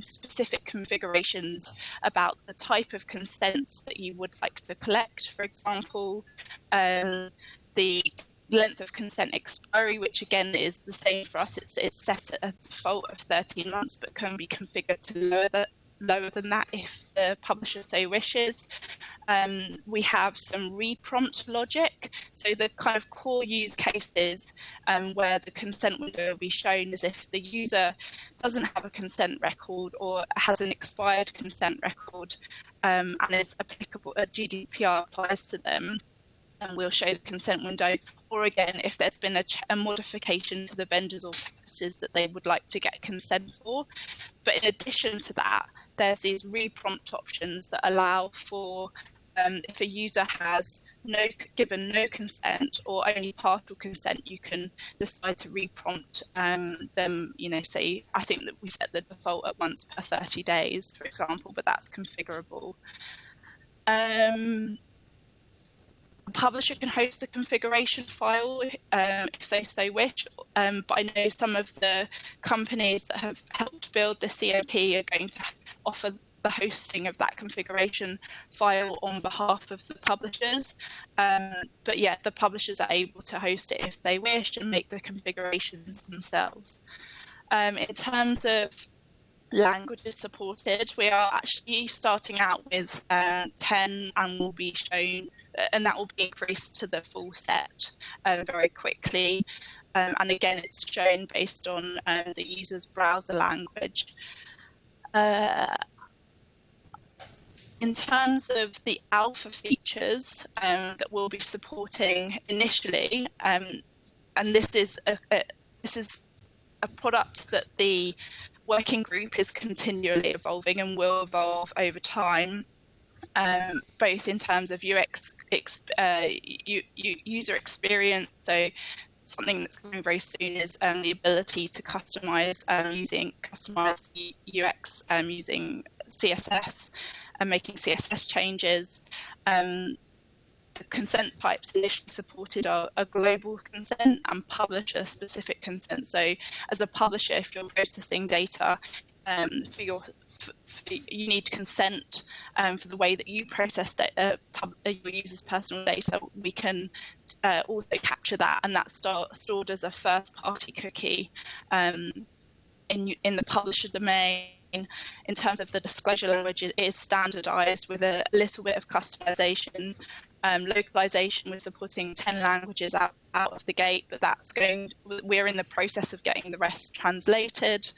specific configurations about the type of consents that you would like to collect. For example, the length of consent expiry, which again is the same for us, it's set at a default of 13 months but can be configured to lower than that if the publisher so wishes. We have some reprompt logic, so the kind of core use cases where the consent window will be shown is if the user doesn't have a consent record or has an expired consent record and is applicable, GDPR applies to them, and we'll show the consent window. Or again, if there's been a modification to the vendors or practices that they would like to get consent for. But in addition to that, there's these reprompt options that allow for if a user has given no consent or only partial consent, you can decide to reprompt them. Say, I think that we set the default at once per 30 days, for example, but that's configurable. The publisher can host the configuration file if they so wish, but I know some of the companies that have helped build the CMP are going to offer the hosting of that configuration file on behalf of the publishers. But yeah, the publishers are able to host it if they wish and make the configurations themselves. In terms of languages supported, we are actually starting out with 10 and will be shown, and that will be increased to the full set very quickly. And again, it's shown based on the user's browser language. In terms of the alpha features that we'll be supporting initially, and this is a product that the working group is continually evolving and will evolve over time, both in terms of user experience. So something that's coming very soon is the ability to customize customized UX using CSS and making CSS changes. The consent types initially supported are a global consent and publisher-specific consent. So as a publisher, if you're processing data you need consent for the way that you process your users' personal data, we can also capture that, and that's stored as a first-party cookie in the publisher domain. In terms of the disclosure language, it is standardized with a little bit of customization. Localization, we're supporting 10 languages out of the gate, but we're in the process of getting the rest translated.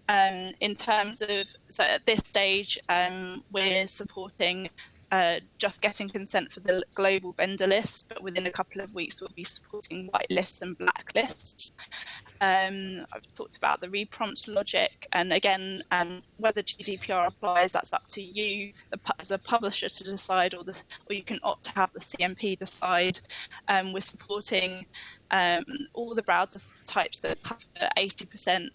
In terms of, so at this stage, we're supporting just getting consent for the global vendor list, but within a couple of weeks we'll be supporting whitelists and blacklists. I've talked about the reprompt logic, and again, whether GDPR applies, that's up to you as a publisher to decide, or you can opt to have the CMP decide. We're supporting all the browser types that cover 80%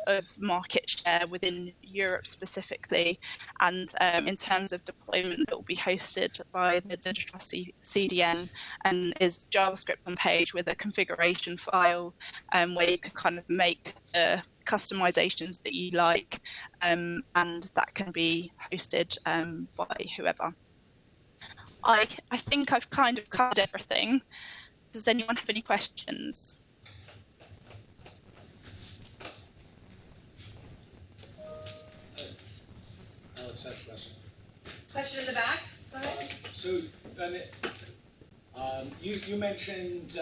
of market share within Europe specifically, and in terms of deployment, it will be hosted by the Digital CDN and is JavaScript on page with a configuration file where you can kind of make customizations that you like, and that can be hosted by whoever. I think I've kind of covered everything. Does anyone have any questions? just had a question. Question in the back. Go ahead. So, you mentioned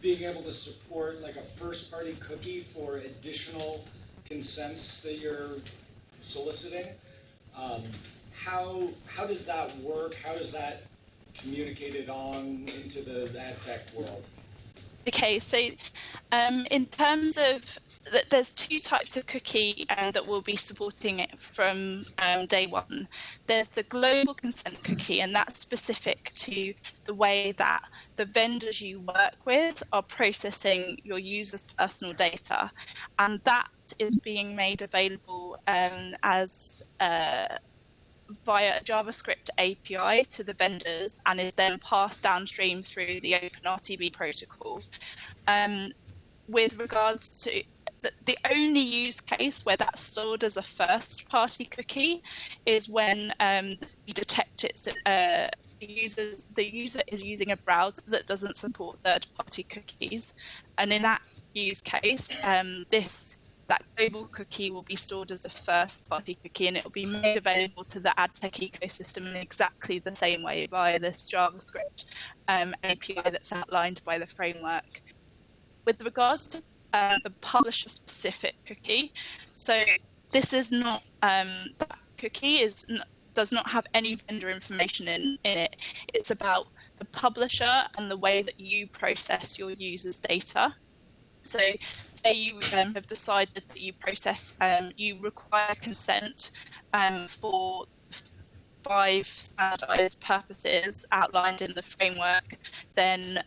being able to support like a first-party cookie for additional consents that you're soliciting. How does that work? How does that communicated on into the ad tech world? Okay, so in terms of there's two types of cookie that we'll be supporting it from day one. There's the global consent cookie, and that's specific to the way that the vendors you work with are processing your users' personal data, and that is being made available as via a JavaScript API to the vendors, and is then passed downstream through the OpenRTB protocol. With regards to the only use case where that's stored as a first-party cookie is when you detect the user is using a browser that doesn't support third-party cookies, and in that use case, that global cookie will be stored as a first-party cookie, and it will be made available to the ad tech ecosystem in exactly the same way via this JavaScript API that's outlined by the framework. With regards to the publisher-specific cookie, so this is not that cookie does not have any vendor information in it. It's about the publisher and the way that you process your users' data. So say you have decided that you require consent for 5 standardized purposes outlined in the framework, then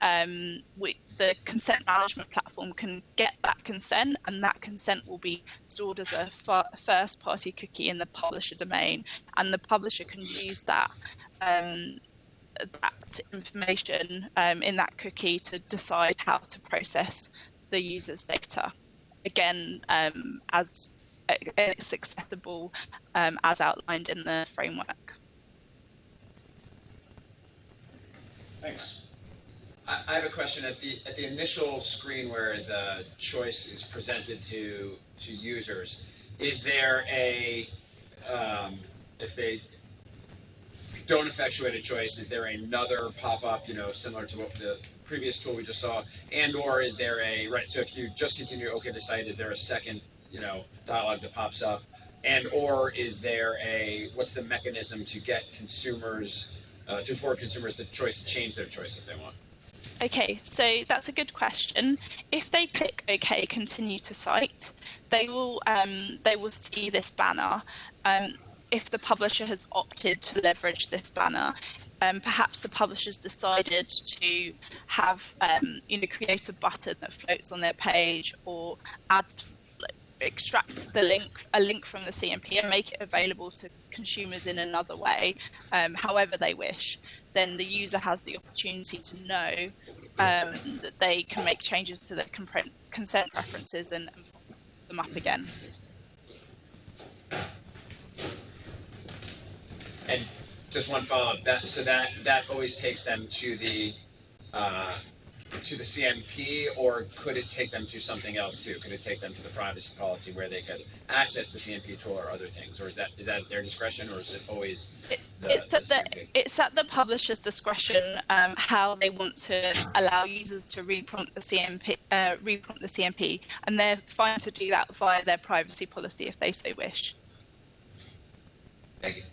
the consent management platform can get that consent, and that consent will be stored as a first-party cookie in the publisher domain, and the publisher can use that information in that cookie to decide how to process the user's data. Again, as it's accessible as outlined in the framework. Thanks. I have a question. At the initial screen where the choice is presented to users, is there a if they don't effectuate a choice, is there another pop-up, similar to what the previous tool we just saw, and/or is there so if you just continue OK to site, is there a second, dialogue that pops up, and/or is there what's the mechanism to get consumers, to afford consumers the choice to change their choice if they want? Okay, so that's a good question. If they click OK, continue to site, they will see this banner. If the publisher has opted to leverage this banner, perhaps the publisher's decided to have, create a button that floats on their page, or extract a link from the CMP and make it available to consumers in another way, however they wish. Then the user has the opportunity to know that they can make changes to their consent preferences and pop them up again. And just one follow-up. That always takes them to the CMP, or could it take them to something else too? Could it take them to the privacy policy where they could access the CMP tool or other things, or is that at their discretion, or is it always it's at the publisher's discretion how they want to allow users to reprompt the CMP, and they're fine to do that via their privacy policy if they so wish. Thank you.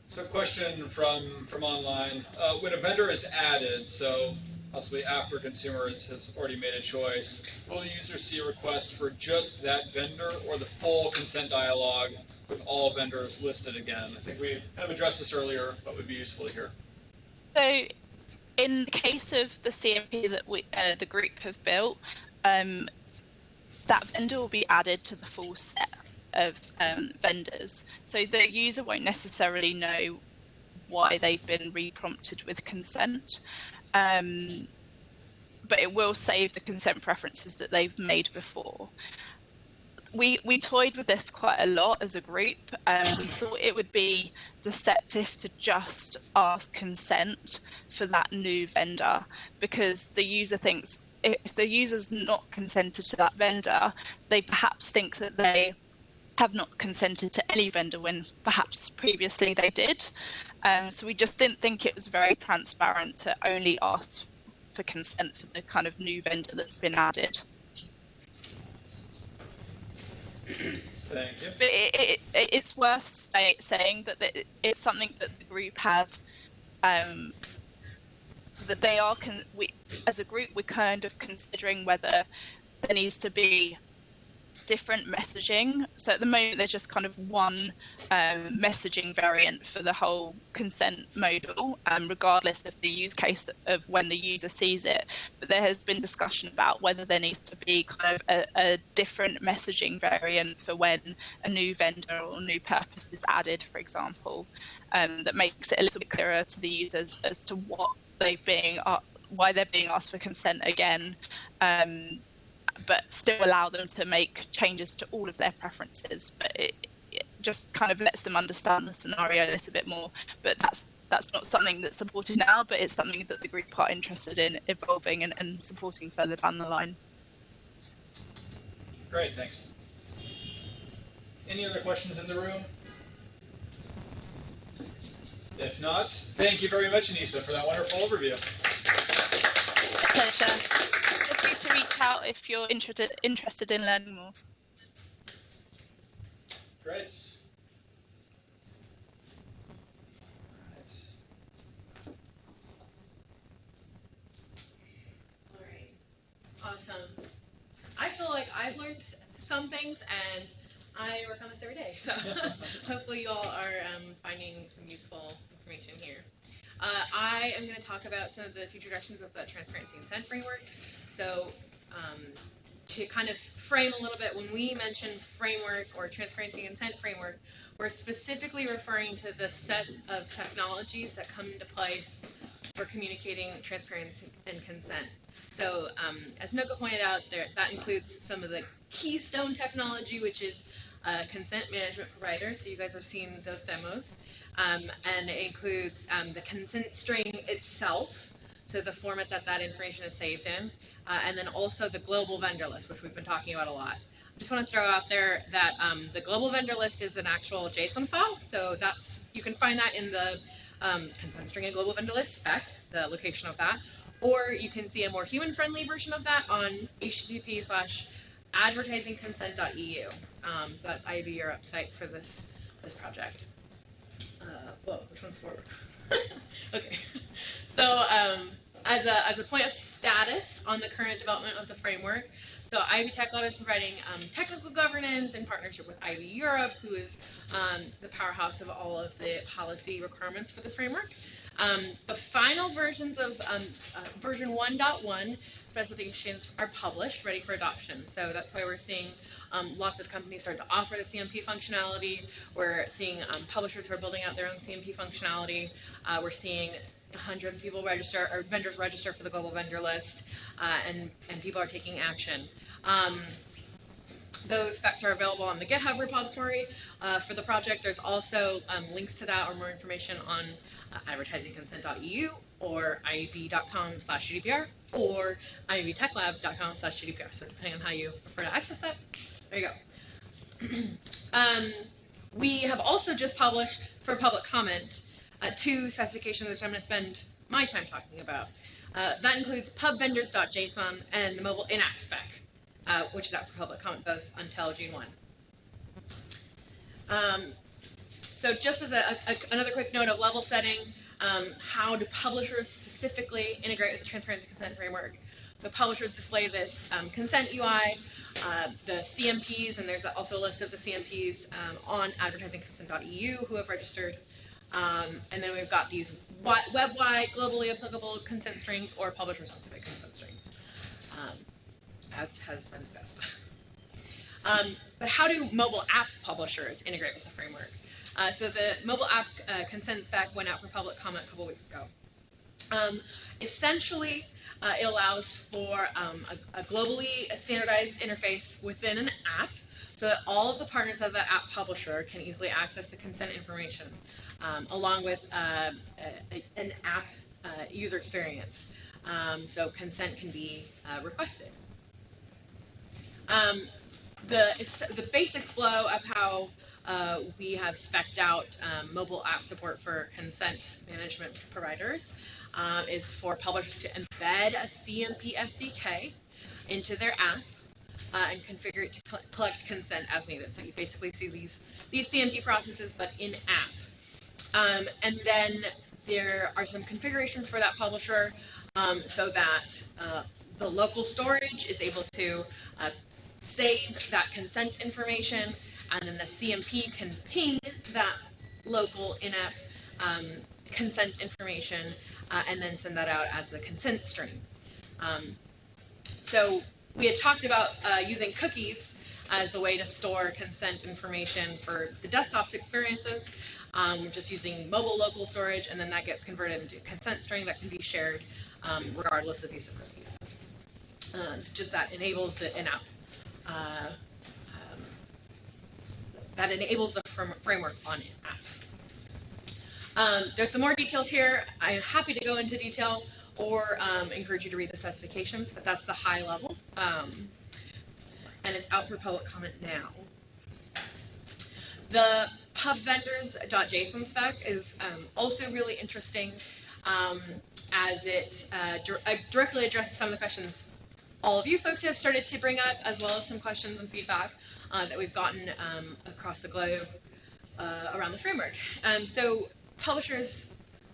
So, a question from online: when a vendor is added, so possibly after a consumer has already made a choice, will the user see a request for just that vendor, or the full consent dialogue with all vendors listed again? I think we kind of addressed this earlier, but would be useful to hear. So, in the case of the CMP that the group have built, that vendor will be added to the full set of vendors. So the user won't necessarily know why they've been reprompted with consent, but it will save the consent preferences that they've made before. We toyed with this quite a lot as a group. We thought it would be deceptive to just ask consent for that new vendor, because the user thinks if the user's not consented to that vendor, they perhaps think that they have not consented to any vendor when perhaps previously they did. So we just didn't think it was very transparent to only ask for consent for the kind of new vendor that's been added. Thank you. But it's worth saying that it's something that the group have, that they are, as a group, we're kind of considering whether there needs to be different messaging. So at the moment there's just kind of one messaging variant for the whole consent modal, regardless of the use case of when the user sees it. But there has been discussion about whether there needs to be kind of a different messaging variant for when a new vendor or new purpose is added, for example, that makes it a little bit clearer to the users as to what why they're being asked for consent again, but still allow them to make changes to all of their preferences. But it just kind of lets them understand the scenario a little bit more. But that's not something that's supported now, but it's something that the group are interested in evolving and supporting further down the line. Great, thanks. Any other questions in the room? If not, thank you very much, Anissa, for that wonderful overview. Pleasure. Feel free to reach out if you're interested in learning more. Great. All right. Awesome. I feel like I've learned some things, and I work on this every day. So hopefully you all are finding some useful information here. I am going to talk about some of the future directions of the transparency and consent framework. So to kind of frame a little bit, when we mention framework or transparency and consent framework, we're specifically referring to the set of technologies that come into place for communicating transparency and consent. So as Noka pointed out, that includes some of the keystone technology, which is consent management provider. So you guys have seen those demos. And it includes the consent string itself, so the format that information is saved in, and then also the global vendor list, which we've been talking about a lot. I just want to throw out there that the global vendor list is an actual JSON file, so you can find that in the consent string and global vendor list spec, the location of that, or you can see a more human-friendly version of that on http:/advertisingconsent.eu. So that's IAB Europe site for this project. Whoa, which one's forward? Okay. So as a point of status on the current development of the framework, so IAB Tech Lab is providing technical governance in partnership with IAB Europe, who is the powerhouse of all of the policy requirements for this framework. The final versions of version 1.1 specifications are published, ready for adoption. So that's why we're seeing lots of companies start to offer the CMP functionality. We're seeing publishers who are building out their own CMP functionality. We're seeing hundreds of people register, or vendors register for the global vendor list, and people are taking action. Those specs are available on the GitHub repository for the project. There's also links to that or more information on advertisingconsent.eu or iab.com/GDPR or iabtechlab.com/GDPR. So depending on how you prefer to access that, there you go. We have also just published for public comment 2 specifications, which I'm going to spend my time talking about. That includes pubvendors.json and the mobile in-app spec, which is out for public comment both until June 1. So just as another quick note of level setting, how do publishers specifically integrate with the transparency consent framework? So publishers display this consent UI, the CMPs, and there's also a list of the CMPs on advertisingconsent.eu who have registered. And then we've got these web-wide, globally applicable consent strings or publisher-specific consent strings, as has been discussed. But how do mobile app publishers integrate with the framework? So the mobile app consent spec went out for public comment a couple weeks ago. Essentially, it allows for a globally standardized interface within an app so that all of the partners of that app publisher can easily access the consent information along with an app user experience. So consent can be requested. the basic flow of how we have spec'd out mobile app support for consent management providers is for publishers to embed a CMP SDK into their app and configure it to collect consent as needed. So you basically see these CMP processes, but in app. And then there are some configurations for that publisher so that the local storage is able to save that consent information, and then the CMP can ping that local in-app consent information and then send that out as the consent stream. So we had talked about using cookies as the way to store consent information for the desktop experiences, just using mobile local storage, and then that gets converted into a consent string that can be shared regardless of use of cookies. So just that enables the in-app, that enables the framework on apps. There's some more details here. I'm happy to go into detail or encourage you to read the specifications, but that's the high level. And it's out for public comment now. The pubvendors.json spec is also really interesting as it directly addresses some of the questions all of you folks have started to bring up, as well as some questions and feedback that we've gotten across the globe around the framework. So publishers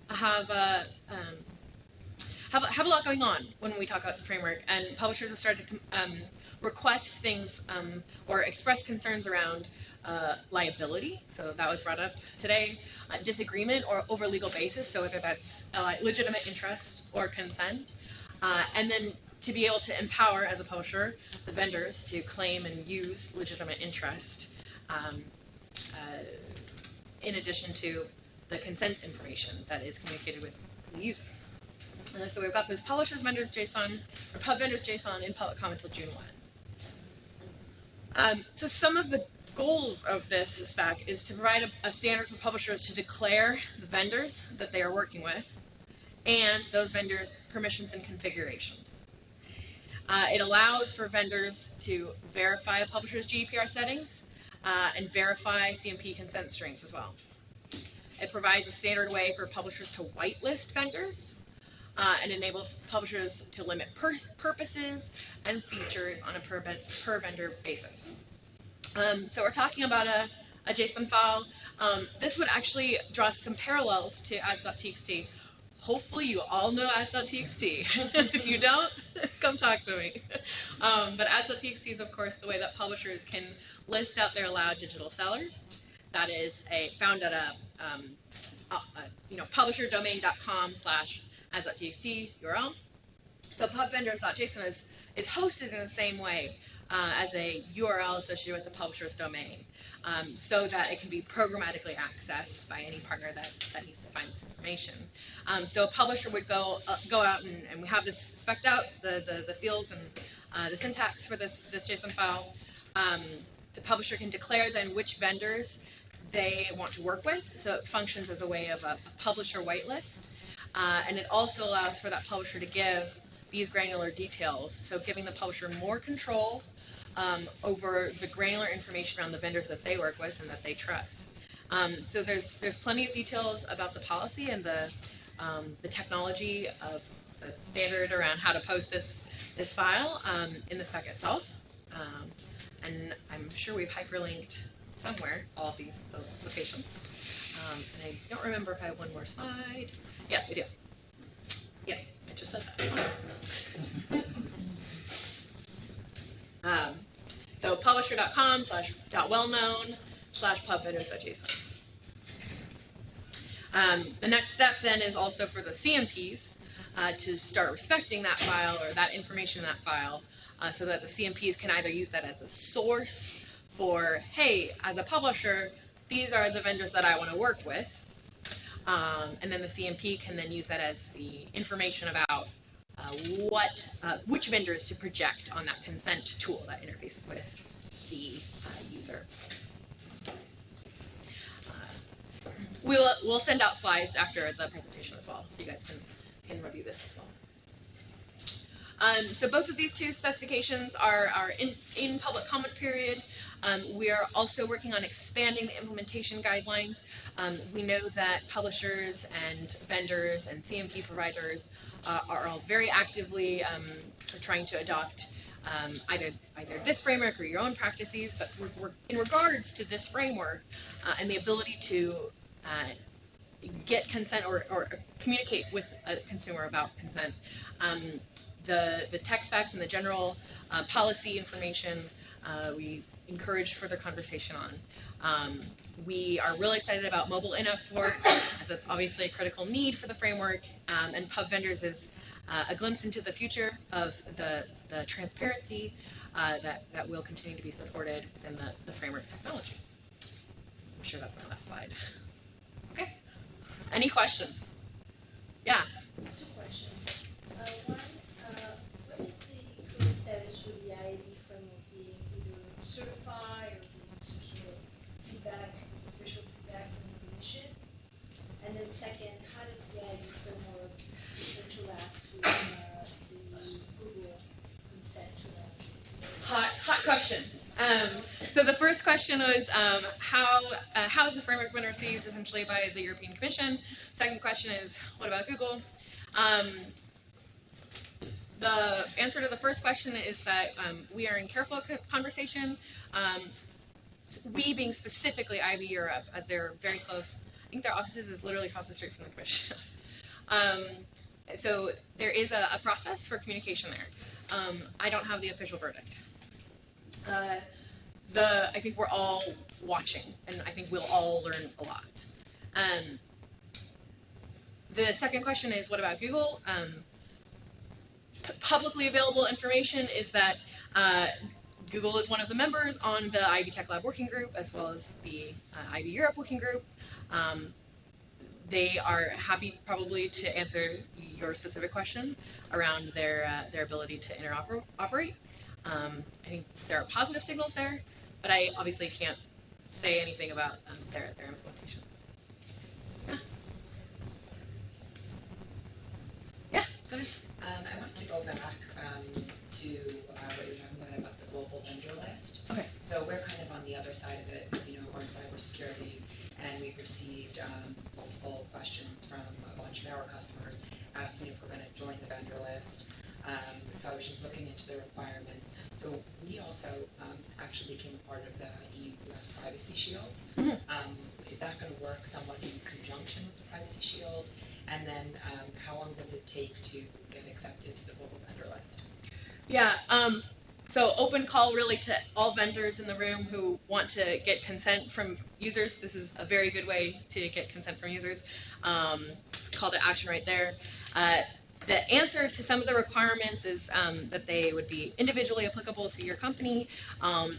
have a lot going on when we talk about the framework, and publishers have started to request things or express concerns around liability. So that was brought up today. Disagreement or over legal basis, so whether that's legitimate interest or consent, and then to be able to empower, as a publisher, the vendors to claim and use legitimate interest in addition to the consent information that is communicated with the user. So we've got this publishers vendors JSON, or pub vendors JSON in public comment till June 1. So some of the goals of this spec is to provide a standard for publishers to declare the vendors that they are working with and those vendors' permissions and configurations. It allows for vendors to verify a publisher's GDPR settings and verify CMP consent strings as well. It provides a standard way for publishers to whitelist vendors and enables publishers to limit purposes and features on a per vendor basis. So we're talking about a JSON file. This would actually draw some parallels to ads.txt. Hopefully you all know ads.txt. If you don't, come talk to me. But ads.txt is, of course, the way that publishers can list out their allowed digital sellers. That is found at a publisherdomain.com/ads.txt URL. So pubvendors.json is hosted in the same way as a URL associated with the publisher's domain, so that it can be programmatically accessed by any partner that needs to find this information. So a publisher would go out and we have this spec'd out, the fields and the syntax for this JSON file. The publisher can declare then which vendors they want to work with, so it functions as a way of a publisher whitelist. And it also allows for that publisher to give these granular details, so giving the publisher more control over the granular information around the vendors that they work with and that they trust. So there's plenty of details about the policy and the technology of the standard around how to post this file in the spec itself. And I'm sure we've hyperlinked somewhere all of these locations. And I don't remember if I have one more slide. Yes, I do. Yes, I just said that. So publisher.com/.wellknown/pubvendors.json. The next step then is also for the CMPs to start respecting that file or that information in that file so that the CMPs can either use that as a source for, hey, as a publisher, these are the vendors that I want to work with. And then the CMP can then use that as the information about which vendors to project on that consent tool that interfaces with the user. We'll send out slides after the presentation as well, so you guys can review this as well. So both of these two specifications are in public comment period. We are also working on expanding the implementation guidelines. We know that publishers and vendors and CMP providers are all very actively trying to adopt either this framework or your own practices, but in regards to this framework and the ability to get consent or communicate with a consumer about consent, the text specs and the general policy information we encourage further conversation on. We are really excited about mobile in-app support, as it's obviously a critical need for the framework, and Pub Vendors is a glimpse into the future of the transparency that will continue to be supported within the framework's technology. I'm sure that's my last slide. Okay. Any questions? Yeah. 2 questions. One, what is the current status with the IAB framework being either certified or being some sort of feedback, official feedback from the Commission? And then second, how does the IAB framework interact with the Google consent to launch? Hot questions. So the first question was how has the framework been received essentially by the European Commission? Second question is what about Google? The answer to the first question is that we are in careful conversation. We being specifically IB Europe, as they're very close. I think their offices is literally across the street from the Commission. So there is a process for communication there. I don't have the official verdict. I think we're all watching, and I think we'll all learn a lot. The second question is, what about Google? Publicly available information is that Google is one of the members on the IB Tech Lab working group, as well as the IB Europe working group. They are happy probably to answer your specific question around their ability to interoperate. I think there are positive signals there, but I obviously can't say anything about their implementation. Yeah, go ahead. I want to go back to what you were talking about the global vendor list. Okay. So we're kind of on the other side of it, we're in cybersecurity, and we've received multiple questions from a bunch of our customers asking if we're going to join the vendor list. So I was just looking into the requirements. So we also actually became part of the EU-US Privacy Shield. Mm-hmm. Is that going to work somewhat in conjunction with the Privacy Shield? And then how long does it take to get accepted to the global vendor list? Yeah, so open call really to all vendors in the room who want to get consent from users. This is a very good way to get consent from users. Call to action right there. The answer to some of the requirements is that they would be individually applicable to your company.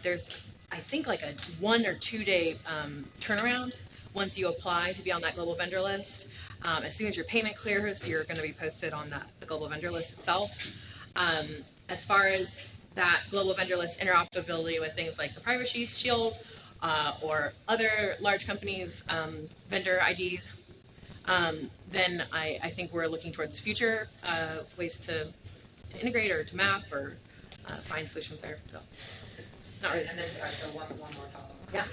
There's, I think, like a 1 or 2 day turnaround once you apply to be on that global vendor list. As soon as your payment clears, you're going to be posted on the global vendor list itself. As far as that global vendor list interoperability with things like the Privacy Shield or other large companies' vendor IDs, then I think we're looking towards future ways to integrate or to map or find solutions there. So not really. And then, sorry, so one more follow-up. Yeah.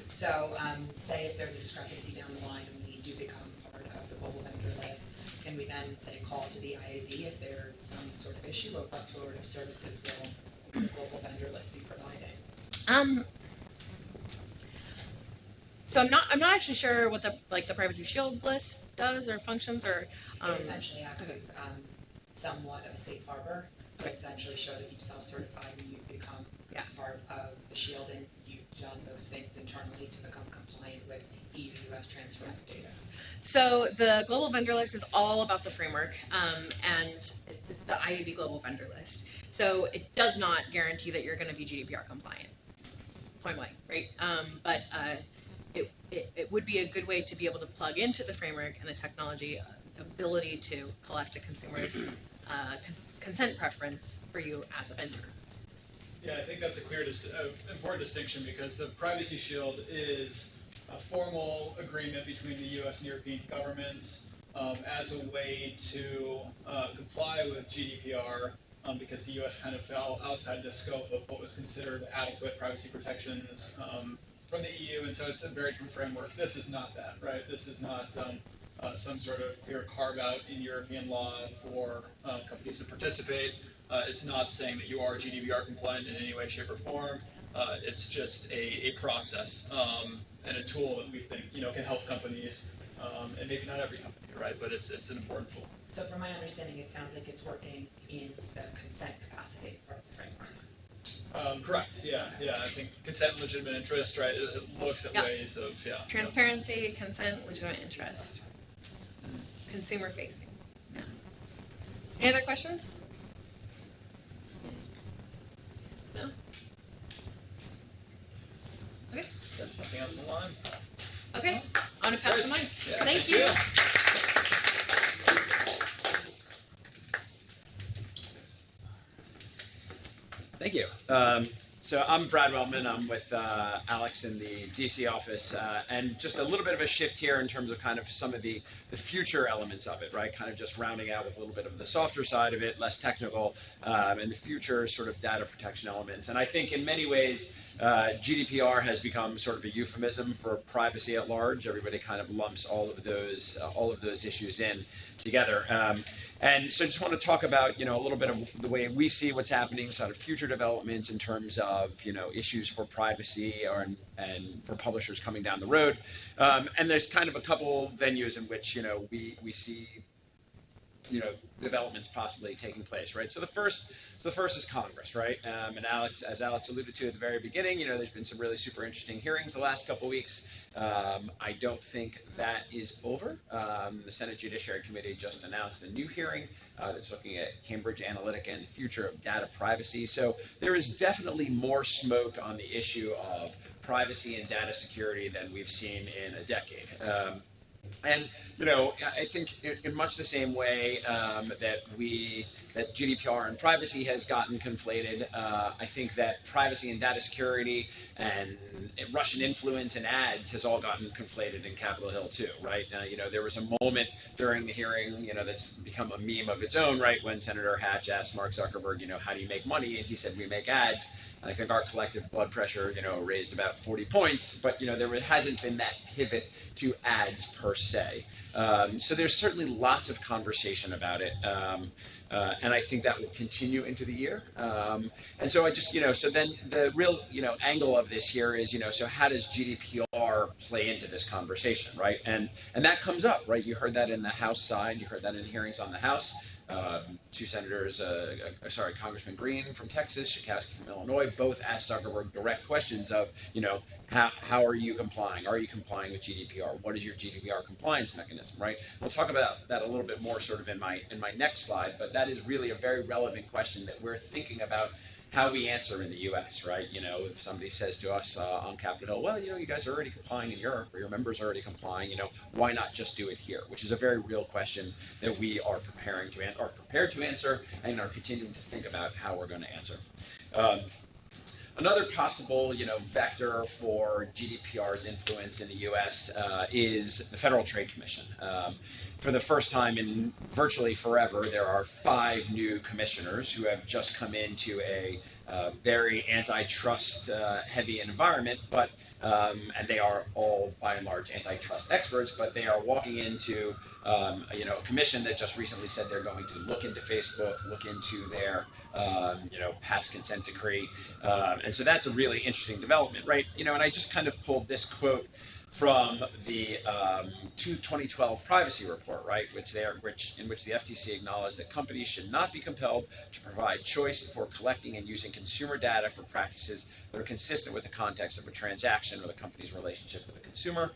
So say if there's a discrepancy down the line and we do become part of the global vendor list, can we then say call to the IAB if there's some sort of issue, or what sort of services will the global vendor list be providing? So I'm not actually sure what the Privacy Shield list does or functions or. It essentially acts as somewhat of a safe harbor to essentially show that you've self-certified and you've become part of the Shield and you've done those things internally to become compliant with EU-US transfer of data. So the global vendor list is all about the framework, and this is the IAB global vendor list. So it does not guarantee that you're going to be GDPR compliant. Point blank, right? But it would be a good way to be able to plug into the framework and the technology ability to collect a consumer's consent preference for you as a vendor. Yeah, I think that's a clear, important distinction, because the Privacy Shield is a formal agreement between the U.S. and European governments as a way to comply with GDPR because the U.S. kind of fell outside the scope of what was considered adequate privacy protections from the EU, and so it's a very different framework. This is not that, right? This is not some sort of clear carve-out in European law for companies to participate. It's not saying that you are GDPR compliant in any way, shape, or form. It's just a process and a tool that we think can help companies, and maybe not every company, right? But it's an important tool. So from my understanding, it sounds like it's working in the consent capacity for the framework. Correct. Yeah. I think consent and legitimate interest, right? It looks at ways of transparency, consent, legitimate interest, consumer facing. Yeah. Any other questions? No. Okay. Nothing else in line? Okay. On to pass the mic. Yeah. Thank you. Thank you. So I'm Brad Wellman. I'm with Alex in the DC office, and just a little bit of a shift here in terms of kind of some of the future elements of it, right? Kind of just rounding out with a little bit of the softer side of it, less technical, and the future sort of data protection elements. And I think in many ways, GDPR has become sort of a euphemism for privacy at large. Everybody kind of lumps all of those issues in together. And so I just want to talk about, a little bit of the way we see what's happening, sort of future developments in terms of, issues for privacy and for publishers coming down the road. And there's kind of a couple venues in which, we see, developments possibly taking place, right? So the first is Congress, right? And as Alex alluded to at the very beginning, there's been some really super interesting hearings the last couple weeks. I don't think that is over. The Senate Judiciary Committee just announced a new hearing that's looking at Cambridge Analytica and the future of data privacy. So there is definitely more smoke on the issue of privacy and data security than we've seen in a decade. And I think in much the same way that GDPR and privacy has gotten conflated, I think that privacy and data security and Russian influence and ads has all gotten conflated in Capitol Hill too, right? There was a moment during the hearing, that's become a meme of its own, right? When Senator Hatch asked Mark Zuckerberg, how do you make money? And he said, we make ads. And I think our collective blood pressure, raised about 40 points, but there hasn't been that pivot to ads per se. So there's certainly lots of conversation about it, and I think that will continue into the year. And so I just, so then the real, angle of this here is, so how does GDPR play into this conversation, right? And that comes up, right? You heard that in the House side, you heard that in hearings on the House. Two senators, Congressman Green from Texas, Schakowsky from Illinois, both asked Zuckerberg direct questions of, how are you complying? Are you complying with GDPR? What is your GDPR compliance mechanism, right? We'll talk about that a little bit more sort of in my next slide, but that is really a very relevant question that we're thinking about how we answer in the U.S., right? If somebody says to us on Capitol Hill, well, you guys are already complying in Europe, or your members are already complying, why not just do it here? Which is a very real question that we are prepared to answer and are continuing to think about how we're going to answer. Another possible, vector for GDPR's influence in the U.S. Is the Federal Trade Commission. For the first time in virtually forever, there are 5 new commissioners who have just come into a very antitrust heavy environment, but and they are all by and large antitrust experts, but they are walking into a commission that just recently said they're going to look into Facebook, look into their past consent decree, and so that's a really interesting development, right? And I just kind of pulled this quote from the 2012 privacy report, right, in which the FTC acknowledged that companies should not be compelled to provide choice before collecting and using consumer data for practices that are consistent with the context of a transaction or the company's relationship with the consumer.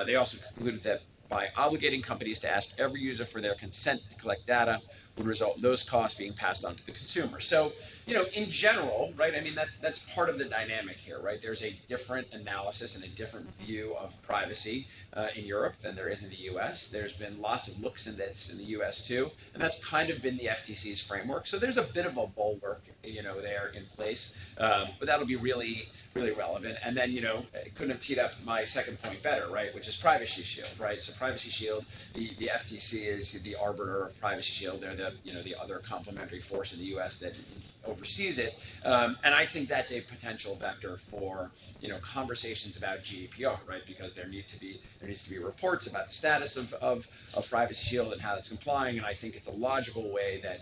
They also concluded that by obligating companies to ask every user for their consent to collect data would result in those costs being passed on to the consumer. So, in general, right, I mean, that's part of the dynamic here, right? There's a different analysis and a different view of privacy in Europe than there is in the U.S. There's been lots of looks in this in the U.S. too, and that's kind of been the FTC's framework. So there's a bit of a bulwark, there in place, but that'll be really, really relevant. And then, I couldn't have teed up my second point better, right, which is Privacy Shield, right? So Privacy Shield, the FTC is the arbiter of Privacy Shield. They're the the other complementary force in the U.S. that oversees it. And I think that's a potential vector for conversations about GDPR, right? Because there needs to be reports about the status of Privacy Shield and how it's complying. And I think it's a logical way that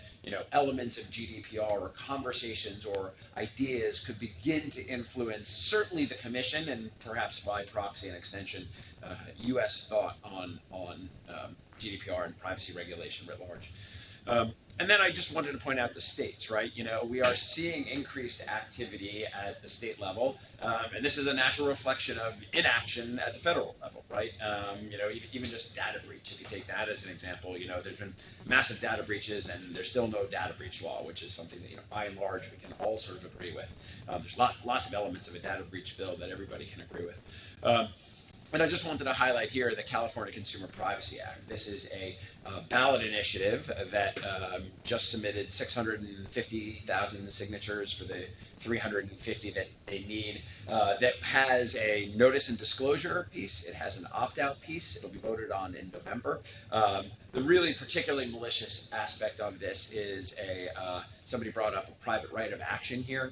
elements of GDPR or conversations or ideas could begin to influence certainly the Commission and perhaps by proxy and extension U.S. thought on GDPR and privacy regulation writ large. And then I just wanted to point out the states, right? We are seeing increased activity at the state level, and this is a natural reflection of inaction at the federal level, right? Even just data breach, if you take that as an example, there's been massive data breaches, and there's still no data breach law, which is something that, by and large, we can all sort of agree with. There's lots of elements of a data breach bill that everybody can agree with. And I just wanted to highlight here the California Consumer Privacy Act. This is a ballot initiative that just submitted 650,000 signatures for the 350 that they need. That has a notice and disclosure piece. It has an opt-out piece. It'll be voted on in November. The really particularly malicious aspect of this is somebody brought up a private right of action here.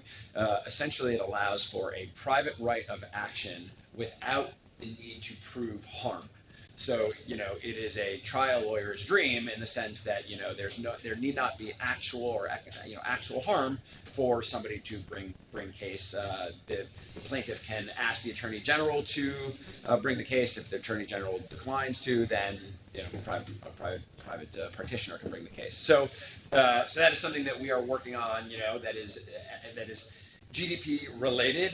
Essentially, it allows for a private right of action without the need to prove harm. So, it is a trial lawyer's dream in the sense that, there need not be actual harm for somebody to bring case. The plaintiff can ask the Attorney General to bring the case. If the Attorney General declines to, then a private practitioner can bring the case. So that is something that we are working on. That is GDP related,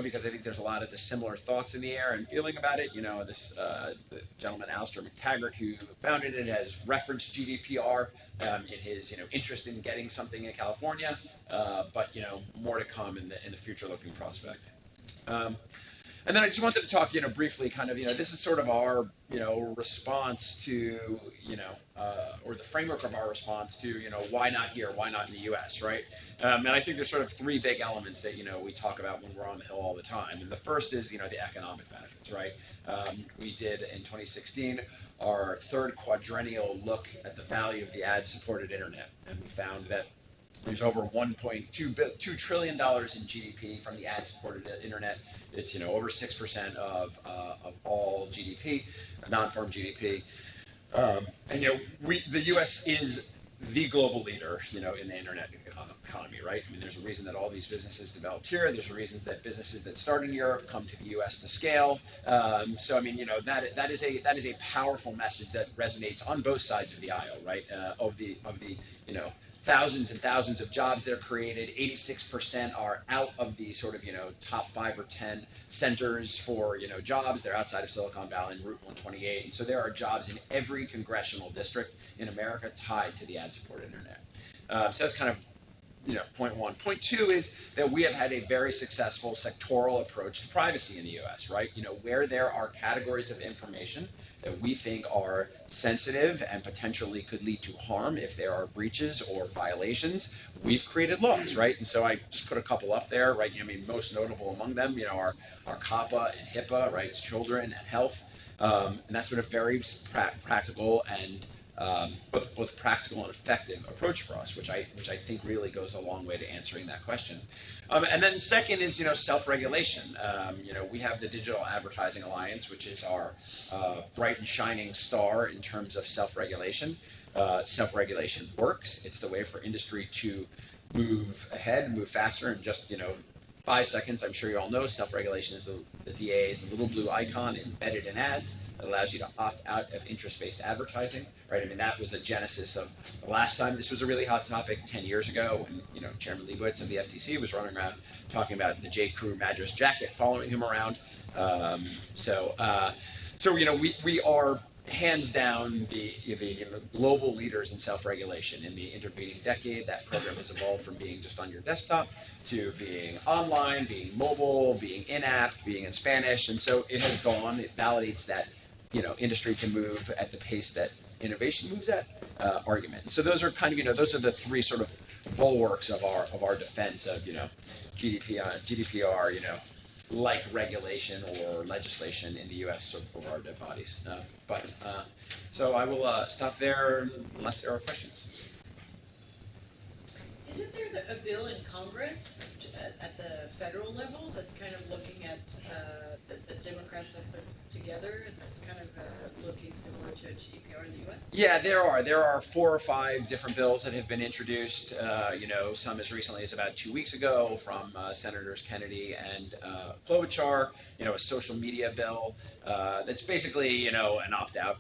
because I think there's a lot of the similar thoughts in the air and feeling about it. The gentleman, Alistair McTaggart, who founded it, has referenced GDPR in his, interest in getting something in California, but, more to come in the future-looking prospect. And then I just wanted to talk, briefly, kind of, this is sort of our, response to, or the framework of our response to, why not here, why not in the U.S., right? And I think there's sort of three big elements that, we talk about when we're on the Hill all the time. And the first is, the economic benefits, right? We did in 2016 our third quadrennial look at the value of the ad-supported internet, and we found that there's over $1.2 trillion in GDP from the ad-supported internet. It's over 6% of all GDP, non-farm GDP. And the U.S. is the global leader, in the internet economy, right? I mean, there's a reason that all these businesses developed here. There's a reason that businesses that start in Europe come to the U.S. to scale. So I mean, that is a powerful message that resonates on both sides of the aisle, right? Of the thousands and thousands of jobs that are created. 86% are out of the sort of, top 5 or 10 centers for, jobs. They're outside of Silicon Valley and Route 128. And so there are jobs in every congressional district in America tied to the ad-supported internet. So that's kind of, point one. Point two is that we have had a very successful sectoral approach to privacy in the U.S., right? Where there are categories of information that we think are sensitive and potentially could lead to harm if there are breaches or violations, we've created laws, right? And so I just put a couple up there, right? I mean, most notable among them, our COPPA and HIPAA, right? Children and health, and that's been a very practical and both practical and effective approach for us, which I think really goes a long way to answering that question. And then second is self-regulation. We have the Digital Advertising Alliance, which is our bright and shining star in terms of self-regulation. Self-regulation works. It's the way for industry to move ahead, move faster, and just 5 seconds. I'm sure you all know self-regulation is the DA is the little blue icon embedded in ads that allows you to opt out of interest-based advertising, right? I mean, that was the genesis of the last time this was a really hot topic 10 years ago when, Chairman Leibowitz of the FTC was running around talking about the J. Crew Madras jacket following him around. So we are hands down the global leaders in self-regulation. In the intervening decade, that program has evolved from being just on your desktop to being online, being mobile, being in-app, being in Spanish, and so it has gone. It validates that industry can move at the pace that innovation moves at. Argument. So those are kind of those are the three sort of bulwarks of our defense of GDPR, like regulation or legislation in the U.S. over our dev bodies. So I will stop there unless there are questions. Isn't there a bill in Congress at the federal level that's kind of looking at, that the Democrats have put together, and that's kind of looking similar to GDPR in the U.S.? Yeah, there are. There are 4 or 5 different bills that have been introduced, some as recently as about 2 weeks ago from Senators Kennedy and Klobuchar, a social media bill that's basically, an opt-out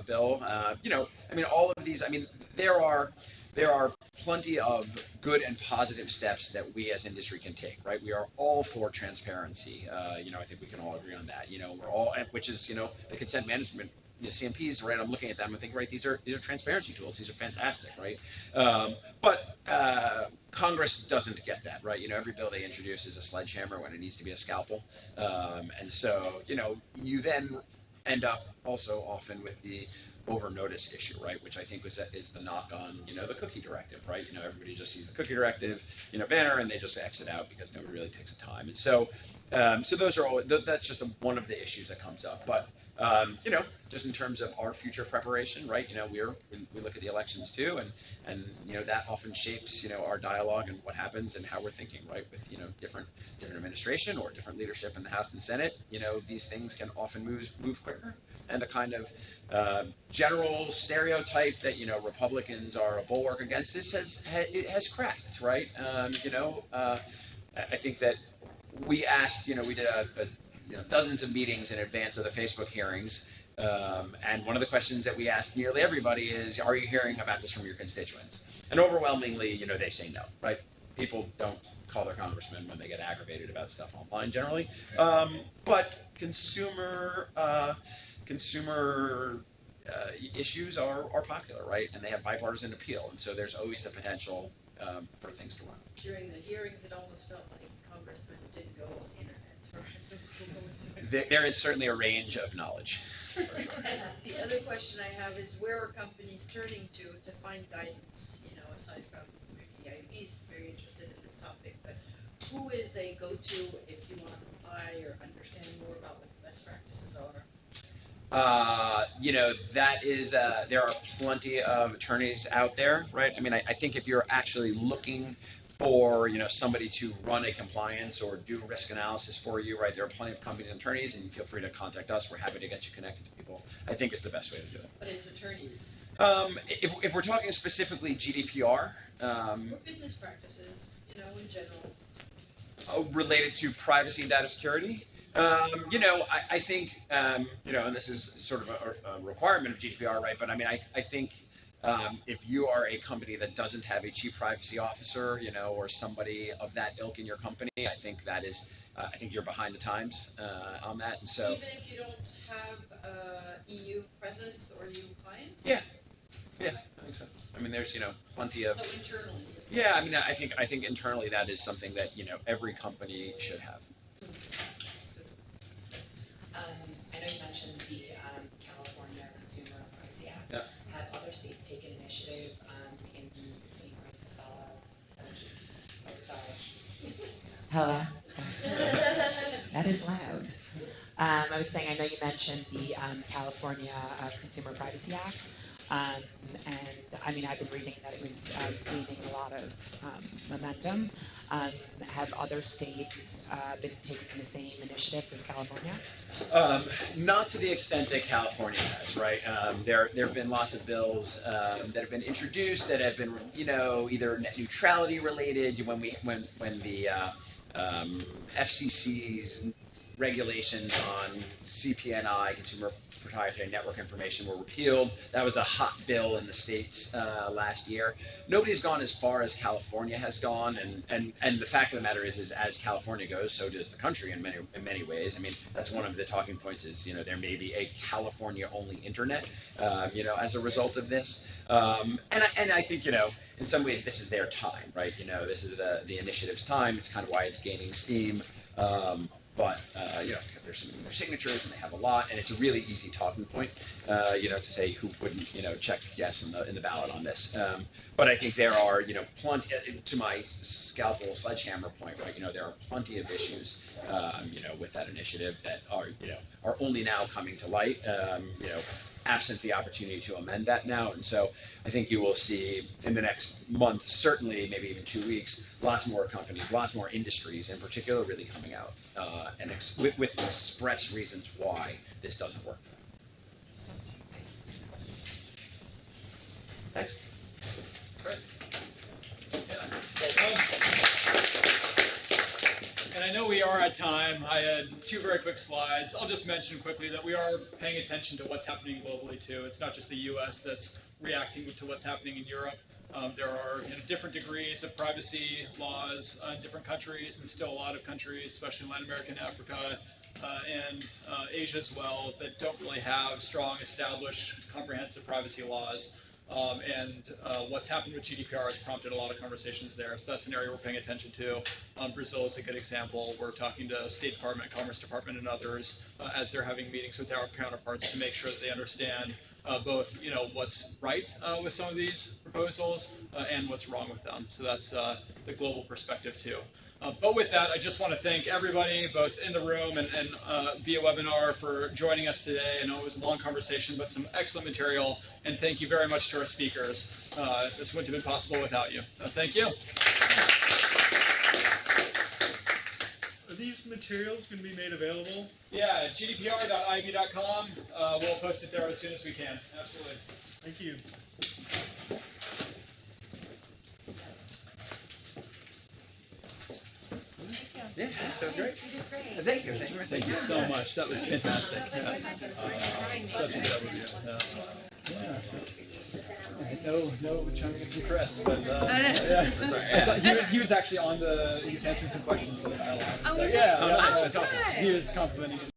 bill. All of these, there are plenty of good and positive steps that we as industry can take, right? We are all for transparency. I think we can all agree on that. We're all, which is, the consent management, CMPs, right? I'm looking at them and thinking, right, these are transparency tools. These are fantastic, right? But Congress doesn't get that, right? Every bill they introduce is a sledgehammer when it needs to be a scalpel. And so, you then end up also often with the over notice issue, right? Which I think is the knock on, the cookie directive, right? Everybody just sees the cookie directive, banner, and they just exit out because nobody really takes the time. And so, those are all. That's just one of the issues that comes up. But just in terms of our future preparation, right? We look at the elections too, and that often shapes our dialogue and what happens and how we're thinking, right? With different administration or different leadership in the House and Senate, these things can often move quicker. And the kind of general stereotype that Republicans are a bulwark against this has cracked, right? I think that we asked, we did dozens of meetings in advance of the Facebook hearings, and one of the questions that we asked nearly everybody is, are you hearing about this from your constituents? And overwhelmingly, they say no, right? People don't call their congressman when they get aggravated about stuff online generally, but consumer issues are popular, right? And they have bipartisan appeal, and so there's always the potential for things to run. During the hearings, it almost felt like congressmen didn't go on the internet. There is certainly a range of knowledge. For sure. The other question I have is, where are companies turning to find guidance? Aside from the IAB's very interested in this topic, but who is a go-to if you want to apply or understand more about what the best practices are? There are plenty of attorneys out there, right? I think if you're actually looking for, somebody to run a compliance or do risk analysis for you, right? There are plenty of companies and attorneys, and feel free to contact us. We're happy to get you connected to people. I think it's the best way to do it. But it's attorneys. If we're talking specifically GDPR, or business practices, in general. Related to privacy and data security, I think, and this is sort of a requirement of GDPR, right? But I think if you are a company that doesn't have a chief privacy officer, or somebody of that ilk in your company, I think that is, I think you're behind the times on that. And so, even if you don't have EU presence or EU clients. Yeah, I think so. There's plenty of. So internally. Yeah, I think internally that is something that every company should have. I know you mentioned the California Consumer Privacy Act. Yeah. Have other states taken initiative in the same way to follow? Hello. That is loud. I was saying, I know you mentioned the California Consumer Privacy Act. And I've been reading that it was gaining a lot of momentum. Have other states been taking the same initiatives as California? Not to the extent that California has, right? There have been lots of bills that have been introduced that have been, either net neutrality related when the FCC's regulations on CPNI, Consumer Proprietary Network Information, were repealed. That was a hot bill in the states last year. Nobody's gone as far as California has gone, and the fact of the matter is as California goes, so does the country in many ways. That's one of the talking points is, there may be a California-only internet, as a result of this. And I think, in some ways this is their time, right? This is the initiative's time. It's kind of why it's gaining steam. but because they're submitting their signatures and they have a lot, and it's a really easy talking point, to say who wouldn't, check yes in the ballot on this. But I think there are, plenty, to my scalpel sledgehammer point, right? There are plenty of issues, with that initiative that are only now coming to light, absent the opportunity to amend that now. And so I think you will see in the next month, certainly maybe even 2 weeks, lots more companies, lots more industries in particular really coming out and with express reasons why this doesn't work. Thanks. Great. And I know we are at time. I had 2 very quick slides. I'll just mention quickly that we are paying attention to what's happening globally too. It's not just the U.S. that's reacting to what's happening in Europe. There are different degrees of privacy laws in different countries, and still a lot of countries, especially in Latin America and Africa and Asia as well, that don't really have strong, established, comprehensive privacy laws. What's happened with GDPR has prompted a lot of conversations there. So that's an area we're paying attention to. Brazil is a good example. We're talking to State Department, Commerce Department, and others as they're having meetings with our counterparts to make sure that they understand both, what's right with some of these proposals and what's wrong with them. So that's the global perspective too. But with that, I just want to thank everybody, both in the room and via webinar, for joining us today. I know it was a long conversation, but some excellent material. And thank you very much to our speakers. This wouldn't have been possible without you. Thank you. Are these materials going to be made available? Yeah, gdpr.ib.com. We'll post it there as soon as we can. Absolutely. Thank you. Yeah, that was great. Thank you. Thank you so much. That was fantastic. Such a good overview. No chunk of Chris, but he was actually on he was answering some questions. So, yeah, that's awesome. He was complimenting.